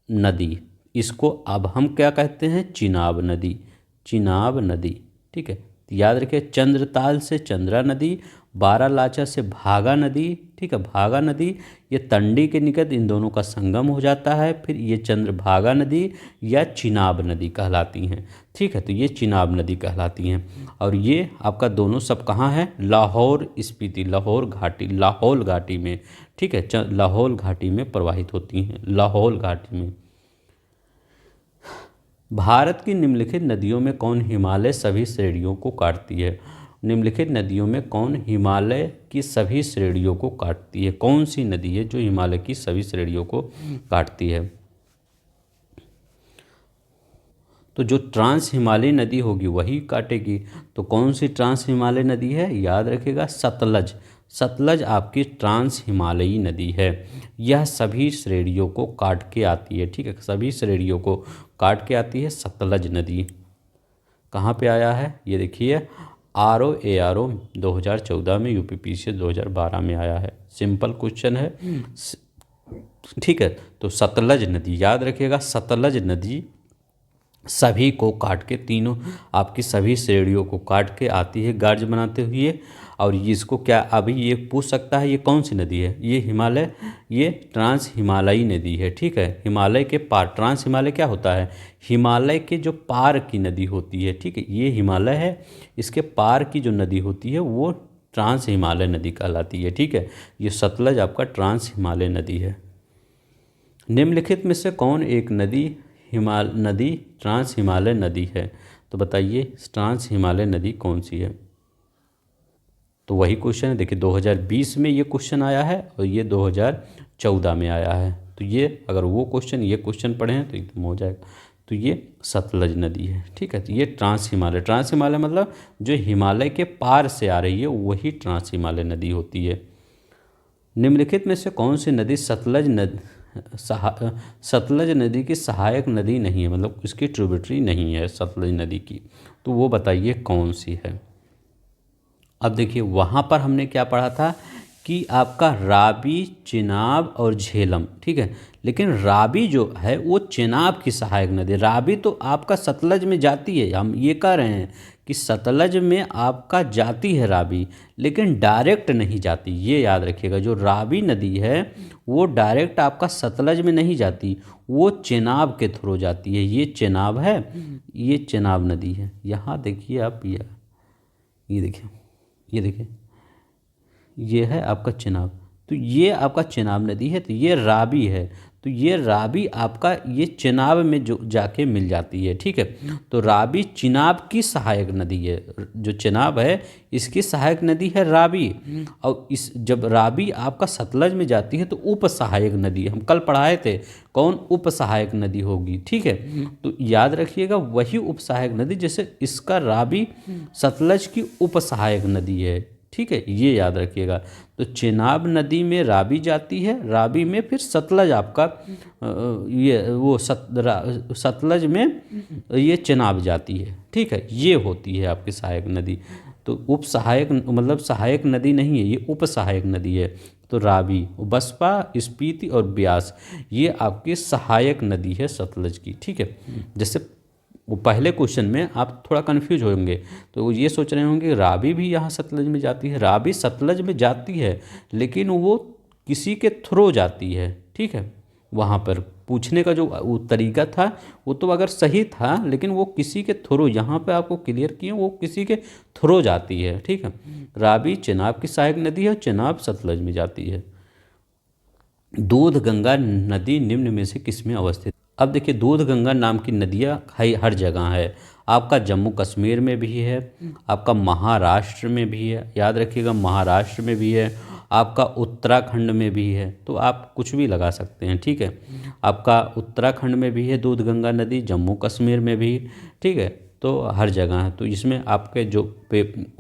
नदी, इसको अब हम क्या कहते हैं, चिनाब नदी, चिनाब नदी, ठीक है। याद रखिए चंद्रताल से चंद्रा नदी, बारालाचा से भागा नदी, ठीक है। भागा नदी ये तंडी के निकट इन दोनों का संगम हो जाता है, फिर ये चंद्रभागा नदी या चिनाब नदी कहलाती हैं, ठीक है। तो ये चिनाब नदी कहलाती हैं, और ये आपका दोनों सब कहाँ है, लाहौर स्पीति, लाहौर घाटी, लाहौल घाटी में, ठीक है, लाहौल घाटी में प्रवाहित होती हैं, लाहौल घाटी में। भारत की निम्नलिखित नदियों में कौन हिमालय सभी श्रेणियों को काटती है, निम्नलिखित नदियों में कौन हिमालय की सभी श्रेणियों को काटती है, कौन सी नदी है जो हिमालय की सभी श्रेणियों को काटती है, तो जो ट्रांस हिमालय नदी होगी वही काटेगी। तो कौन सी ट्रांस हिमालय नदी है, याद रखिएगा सतलज, सतलज आपकी ट्रांस हिमालयी नदी है, यह सभी श्रेणियों को काट के आती है, ठीक है, सभी श्रेणियों को काट के आती है सतलज नदी। कहाँ पे आया है, ये देखिए ARO 2014 में, UPPSC 2012 में आया है, सिंपल क्वेश्चन है, ठीक है। तो सतलज नदी याद रखिएगा, सतलज नदी सभी को काट के, तीनों आपकी सभी श्रेणियों को काट के आती है गार्ज बनाते हुए। और इसको क्या अभी ये पूछ सकता है, ये कौन सी नदी है, ये हिमालय, ये ट्रांस हिमालयी नदी है, ठीक है। हिमालय के पार, ट्रांस हिमालय क्या होता है, हिमालय के जो पार की नदी होती है, ठीक है, ये हिमालय है, इसके पार की जो नदी होती है वो ट्रांस हिमालय नदी कहलाती है, ठीक है। ये सतलज आपका ट्रांस हिमालय नदी है। निम्नलिखित में से कौन एक नदी नदी ट्रांस हिमालय नदी है, तो बताइए ट्रांस हिमालय नदी कौन सी है। तो वही क्वेश्चन है, देखिए 2020 में ये क्वेश्चन आया है और ये 2014 में आया है, तो ये अगर वो क्वेश्चन ये क्वेश्चन पढ़े हैं तो एकदम हो जाएगा। तो ये सतलज नदी है, ठीक है। तो ये ट्रांस हिमालय, ट्रांस हिमालय मतलब जो हिमालय के पार से आ रही है वही ट्रांस हिमालय नदी होती है। निम्नलिखित में से कौन सी नदी सतलज नदी की सहायक नदी नहीं है, मतलब इसकी ट्रिब्यूटरी नहीं है सतलज नदी की, तो वो बताइए कौन सी है। अब देखिए वहाँ पर हमने क्या पढ़ा था कि आपका रावी, चिनाब और झेलम, ठीक है, लेकिन रावी जो है वो चिनाब की सहायक नदी, रावी तो आपका सतलज में जाती है, हम ये कह रहे हैं कि सतलज में आपका जाती है रावी, लेकिन डायरेक्ट नहीं जाती, ये याद रखिएगा। जो रावी नदी है वो डायरेक्ट आपका सतलज में नहीं जाती, वो चिनाब के थ्रू जाती है, ये चिनाब है, ये चिनाब नदी है। यहाँ देखिए आप, ये देखिए, ये देखिए, ये है आपका चिनाब, तो ये आपका चेनाब नदी है, तो ये रावी है। तो ये रावी आपका ये चेनाब में जो जाके मिल जाती है, ठीक है। तो रावी चिनाब की सहायक नदी है, जो चेनाब है इसकी सहायक नदी है रावी। और इस जब रावी आपका सतलज में जाती है तो उप सहायक नदी, हम कल पढ़ाए थे कौन उप सहायक नदी होगी, ठीक है। तो याद रखिएगा वही उप सहायक नदी, जैसे इसका रावी सतलज की उप सहायक नदी है, ठीक है, ये याद रखिएगा। तो चेनाब नदी में रावी जाती है, रावी में फिर सतलज आपका ये वो सतलज में ये चेनाब जाती है, ठीक है। ये होती है आपकी सहायक नदी। तो उप सहायक मतलब सहायक नदी नहीं है, ये उप सहायक नदी है। तो रावी, बसपा, स्पीति और ब्यास ये आपकी सहायक नदी है सतलज की, ठीक है। जैसे वो पहले क्वेश्चन में आप थोड़ा कंफ्यूज होंगे, तो ये सोच रहे होंगे रावी भी यहाँ सतलज में जाती है। रावी सतलज में जाती है लेकिन वो किसी के थ्रू जाती है, ठीक है। वहाँ पर पूछने का जो वो तरीका था वो तो अगर सही था, लेकिन वो किसी के थ्रू, यहाँ पे आपको क्लियर किए वो किसी के थ्रू जाती है, ठीक है। रावी चेनाब की सहायक नदी है, चेनाब सतलज में जाती है। दूध गंगा नदी निम्न में से किसमें अवस्थित? अब देखिए दूध गंगा नाम की नदियाँ हर जगह है। आपका जम्मू कश्मीर में भी है, आपका महाराष्ट्र में भी है, याद रखिएगा महाराष्ट्र में भी है, आपका उत्तराखंड में भी है। तो आप कुछ भी लगा सकते हैं, ठीक है। आपका उत्तराखंड में भी है दूध गंगा नदी, जम्मू कश्मीर में भी, ठीक है। तो हर जगह है। तो इसमें आपके जो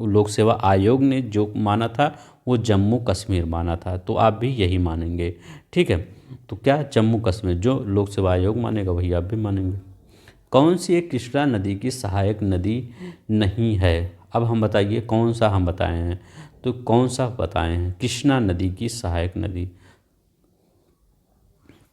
लोक सेवा आयोग ने जो माना था वो जम्मू कश्मीर माना था, तो आप भी यही मानेंगे, ठीक है। तो क्या जम्मू कश्मीर जो लोक सेवा आयोग मानेगा वही आप भी मानेंगे। कौन सी एक कृष्णा नदी की सहायक नदी नहीं है? अब हम बताइए कौन सा हम बताए हैं, तो कौन सा बताए हैं कृष्णा नदी की सहायक नदी?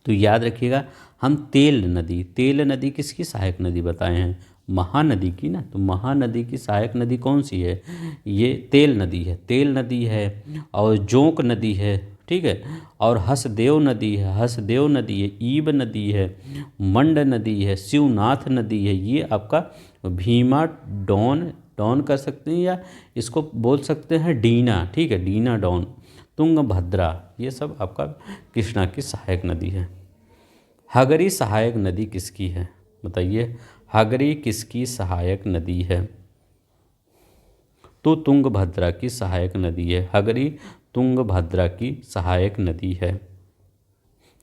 तो याद रखिएगा हम तेल नदी किसकी सहायक नदी बताए हैं? महानदी की ना। तो महानदी की सहायक नदी कौन सी है? ये तेल नदी है और जोंक नदी है, ठीक है। और हसदेव नदी है, ईब नदी है, मंड नदी है, शिवनाथ नदी है। ये आपका भीमा डॉन कर सकते हैं, या इसको बोल सकते हैं डीना, ठीक है, डीना डॉन, तुंगभद्रा, ये सब आपका कृष्णा की सहायक नदी है। हगरी सहायक नदी किसकी है? बताइए हगरी किसकी सहायक नदी है? तो तुंगभद्रा की सहायक नदी है। हगरी तुंगभद्रा की सहायक नदी है।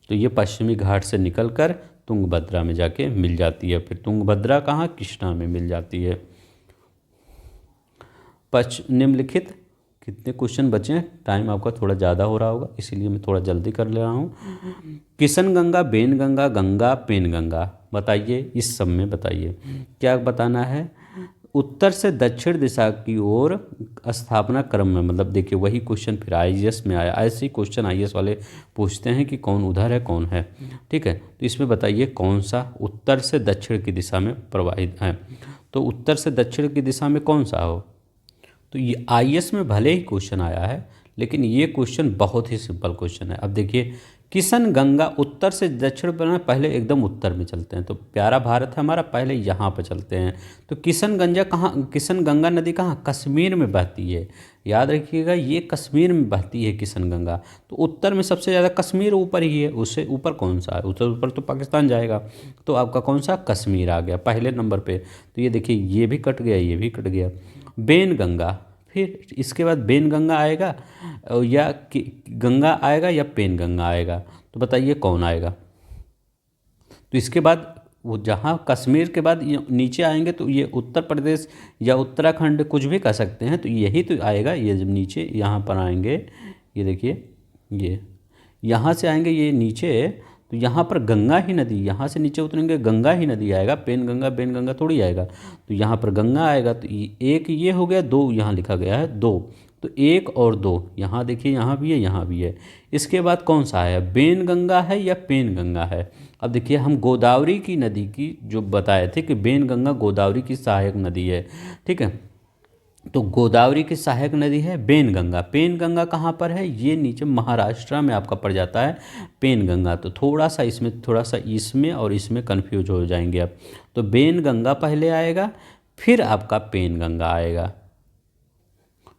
तो ये पश्चिमी घाट से निकलकर तुंगभद्रा में जाके मिल जाती है। फिर तुंगभद्रा कहाँ? कृष्णा में मिल जाती है। निम्नलिखित कितने क्वेश्चन बचे हैं? टाइम आपका थोड़ा ज़्यादा हो रहा होगा इसीलिए मैं थोड़ा जल्दी कर ले रहा हूँ। किशन गंगा, बेन गंगा, गंगा पेन गंगा, बताइए इस सब में बताइए क्या बताना है। उत्तर से दक्षिण दिशा की ओर स्थापना क्रम में, मतलब देखिए वही क्वेश्चन फिर आईएएस में आया। ऐसे ही क्वेश्चन आईएएस वाले पूछते हैं कि कौन उधर है कौन है, ठीक है। तो इसमें बताइए कौन सा उत्तर से दक्षिण की दिशा में प्रवाहित है। तो उत्तर से दक्षिण की दिशा में कौन सा हो? तो ये आईएएस में भले ही क्वेश्चन आया है लेकिन ये क्वेश्चन बहुत ही सिंपल क्वेश्चन है। अब देखिए किशन गंगा उत्तर से दक्षिण पर, पहले एकदम उत्तर में चलते हैं। तो प्यारा भारत है हमारा, पहले यहाँ पर चलते हैं। तो किशन गंगा नदी कहाँ? कश्मीर में बहती है। याद रखिएगा ये कश्मीर में बहती है किशन गंगा। तो उत्तर में सबसे ज़्यादा कश्मीर ऊपर ही है, उससे ऊपर कौन सा है? उससे ऊपर तो पाकिस्तान जाएगा। तो आपका कौन सा? कश्मीर आ गया पहले नंबर पे। तो ये देखिए ये भी कट गया, ये भी कट गया। बेन गंगा, फिर इसके बाद बेन गंगा आएगा या गंगा आएगा या पेन गंगा आएगा? तो बताइए कौन आएगा? तो इसके बाद वो जहाँ कश्मीर के बाद नीचे आएंगे तो ये उत्तर प्रदेश या उत्तराखंड कुछ भी कह सकते हैं। तो यही तो आएगा। ये जब नीचे यहाँ पर आएंगे, ये देखिए ये यहाँ से आएंगे ये नीचे, तो यहाँ पर गंगा ही नदी, यहाँ से नीचे उतरेंगे गंगा ही नदी आएगा। पेन गंगा बेन गंगा थोड़ी आएगा। तो यहाँ पर गंगा आएगा। तो एक ये हो गया, दो यहाँ लिखा गया है, दो। तो एक और दो यहाँ देखिए, यहाँ भी है यहाँ भी है। इसके बाद कौन सा है? बेन गंगा है या पेन गंगा है? अब देखिए हम गोदावरी की नदी की जो बताए थे कि बेन गंगा गोदावरी की सहायक नदी है, ठीक है। तो गोदावरी की सहायक नदी है बेन गंगा। पेन गंगा कहाँ पर है? ये नीचे महाराष्ट्र में आपका पड़ जाता है पेन गंगा। तो थोड़ा सा इसमें और इसमें कन्फ्यूज हो जाएंगे आप। तो बेन गंगा पहले आएगा, फिर आपका पेन गंगा आएगा।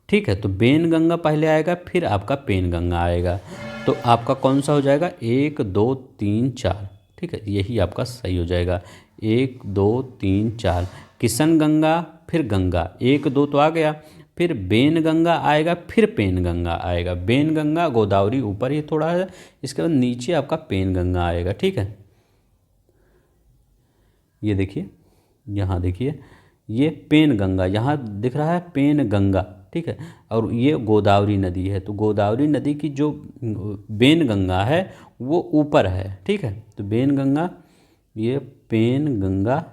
ठीक है। तो बेनगंगा पहले आएगा, फिर आपका पेनगंगा आएगा। तो आपका कौन सा हो जाएगा? 1 2 3 4। ठीक है, यही आपका सही हो जाएगा। 1 2 3 4 किशन गंगा, फिर गंगा, 1 2 तो आ गया, फिर बेनगंगा आएगा, फिर पेनगंगा आएगा। बेनगंगा गोदावरी ऊपर ही थोड़ा है, इसके बाद नीचे आपका पेनगंगा आएगा। ठीक है, ये देखिए, यहाँ देखिए, ये पेनगंगा यहाँ दिख रहा है, पेनगंगा। ठीक है, और ये गोदावरी नदी है। तो गोदावरी नदी की जो बेनगंगा है वो ऊपर है। ठीक है, तो बेनगंगा, ये पेनगंगा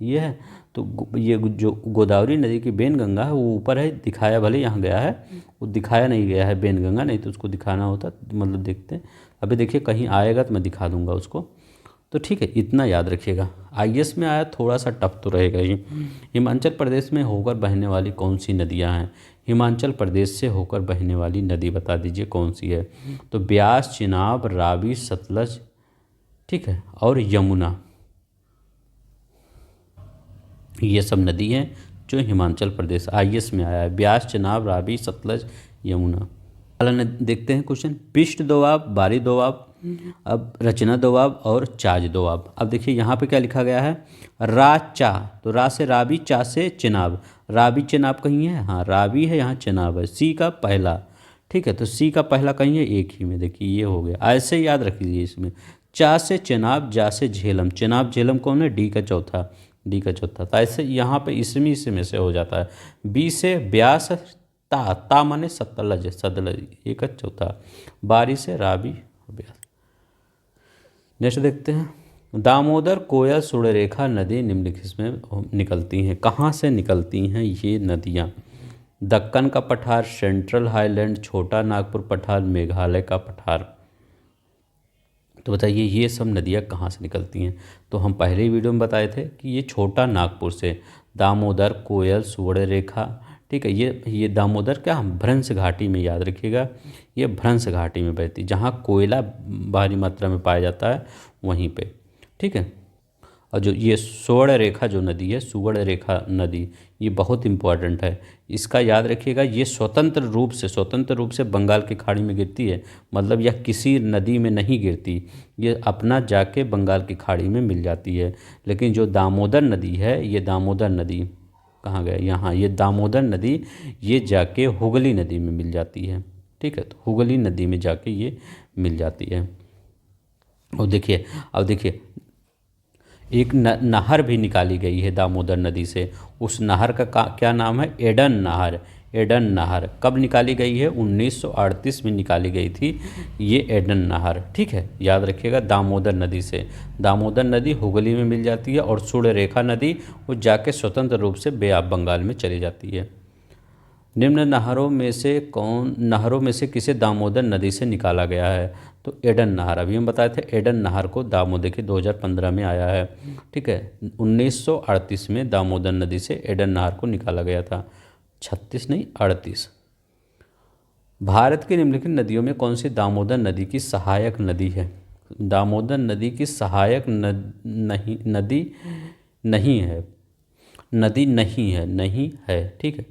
ये है। तो ये जो गोदावरी नदी की बेनगंगा है वो ऊपर है, दिखाया भले यहाँ गया है, वो दिखाया नहीं गया है बेनगंगा, नहीं तो उसको दिखाना होता। मतलब देखते हैं, अभी देखिए कहीं आएगा तो मैं दिखा दूंगा उसको। तो ठीक है, इतना याद रखिएगा। आईएएस में आया, थोड़ा सा टफ तो रहेगा ये। हिमाचल प्रदेश में होकर बहने वाली कौन सी नदियां हैं? हिमाचल प्रदेश से होकर बहने वाली नदी बता दीजिए कौन सी है। तो ब्यास, चिनाब, रावी, सतलज, ठीक है, और यमुना, ये सब नदी हैं जो हिमाचल प्रदेश आईएएस में आया है। ब्यास, चिनाब, रावी, सतलज, यमुना। अगला देखते हैं क्वेश्चन। पिष्ट दोआब, बारी दोआब, अब रचना दोआब और चाज दोआब। अब देखिए यहाँ पे क्या लिखा गया है, रा चा, तो रा से रावी, चा से चिनाब। रावी चिनाब कहीं है? हाँ, रावी है, यहाँ चिनाब है। सी का पहला, ठीक है, तो सी का पहला कहीं है? एक ही में। देखिए ये हो गया, ऐसे याद रख लीजिए इसमें। चा से चिनाब, जा से झेलम। चिनाब झेलम कौन है? डी का चौथा, डी का चौथा। तो ऐसे यहाँ पे इसमें से हो जाता है। बी से ब्यास, ता माने सतलज, सतलज एक का चौथा। बारी से रावी, ब्यास। नेक्स्ट देखते हैं। दामोदर, कोयल, सुर्यरेखा नदी निम्नलिखित में निकलती हैं। कहाँ से निकलती हैं ये नदियाँ? दक्कन का पठार, सेंट्रल हाईलैंड, छोटा नागपुर पठार, मेघालय का पठार। तो बताइए ये सब नदियाँ कहाँ से निकलती हैं? तो हम पहले ही वीडियो में बताए थे कि ये छोटा नागपुर से दामोदर, कोयल, सुवर्णरेखा, ठीक है, ये दामोदर क्या, भ्रंश घाटी में, याद रखिएगा, ये भ्रंश घाटी में बहती, जहाँ कोयला भारी मात्रा में पाया जाता है वहीं पे। ठीक है, और जो ये सुवर्णरेखा जो नदी है, सुवर्णरेखा नदी, ये बहुत इंपॉर्टेंट है, इसका याद रखिएगा। ये स्वतंत्र रूप से बंगाल की खाड़ी में गिरती है। मतलब यह किसी नदी में नहीं गिरती, ये अपना जाके बंगाल की खाड़ी में मिल जाती है। लेकिन जो दामोदर नदी है, ये दामोदर नदी कहाँ गए, यहाँ, ये दामोदर नदी ये जाके हुगली नदी में मिल जाती है। ठीक है, तो हुगली नदी में जाके ये मिल जाती है। और देखिए, अब देखिए, एक नहर भी निकाली गई है दामोदर नदी से। उस नहर का क्या नाम है? एडन नहर। एडन नहर कब निकाली गई है? 1938 में निकाली गई थी ये एडन नहर। ठीक है, याद रखिएगा, दामोदर नदी से। दामोदर नदी हुगली में मिल जाती है, और सुर्यरेखा नदी वो जाके स्वतंत्र रूप से बे ऑफ बंगाल में चली जाती है। निम्न नहरों में से किसे दामोदर नदी से निकाला गया है? तो एडन नहर, अभी हम बताए थे एडन नहर को दामोदर के 2015 में आया है। ठीक है, 1938 में दामोदर नदी से एडन नहर को निकाला गया था। 36 नहीं, 38। भारत की निम्नलिखित नदियों में कौन सी दामोदर नदी की सहायक नदी है? दामोदर नदी की सहायक नदी नहीं है, नहीं है। ठीक है,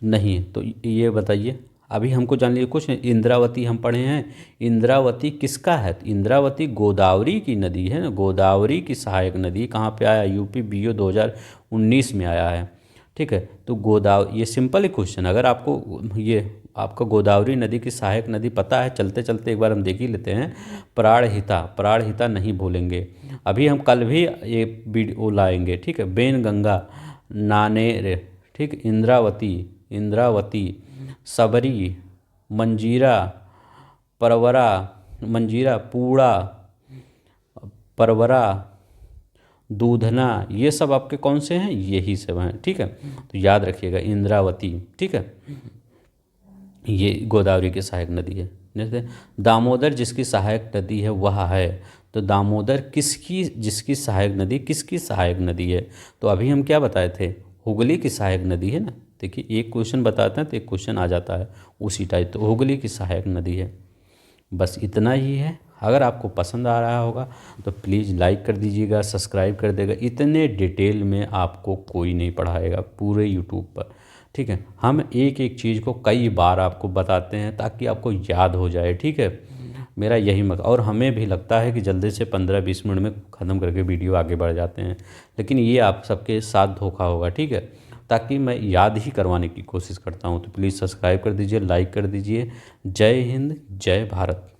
नहीं है, तो ये बताइए। अभी हमको जान लीजिए कुछ, इंद्रावती हम पढ़े हैं, इंद्रावती किसका है? तो इंद्रावती गोदावरी की नदी है ना, गोदावरी की सहायक नदी। कहाँ पे आया? यूपी बीओ 2019 में आया है। ठीक है, तो ये सिंपल ही क्वेश्चन, अगर आपको ये आपका गोदावरी नदी की सहायक नदी पता है, चलते चलते एक बार हम देख ही लेते हैं। प्राणहिता नहीं भूलेंगे। अभी हम कल भी ये वीडियो लाएंगे। ठीक है, बेनगंगा, नानेर, ठीक, इंद्रावती, सबरी, मंजीरा, पूड़ा, परवरा, दूधना, ये सब आपके कौन से हैं? यही सब हैं। ठीक है, तो याद रखिएगा इंद्रावती। ठीक है, ये गोदावरी की सहायक नदी है। जैसे दामोदर जिसकी सहायक नदी है वह है, तो दामोदर जिसकी सहायक नदी है? तो अभी हम क्या बताए थे? हुगली की सहायक नदी है ना। देखिए, एक क्वेश्चन बताते हैं तो एक क्वेश्चन आ जाता है उसी टाइप, तो हुगली की सहायक नदी है। बस इतना ही है। अगर आपको पसंद आ रहा होगा तो प्लीज़ लाइक कर दीजिएगा, सब्सक्राइब कर देगा। इतने डिटेल में आपको कोई नहीं पढ़ाएगा पूरे यूट्यूब पर। ठीक है। हम एक एक चीज़ को कई बार आपको बताते हैं ताकि आपको याद हो जाए, ठीक है। मेरा यही मक और हमें भी लगता है कि जल्दी से 15-20 मिनट में ख़त्म करके वीडियो आगे बढ़ जाते हैं, लेकिन ये आप सबके साथ धोखा होगा, ठीक है। ताकि मैं याद ही करवाने की कोशिश करता हूँ, तो प्लीज़ सब्सक्राइब कर दीजिए, लाइक कर दीजिए। जय हिंद, जय भारत।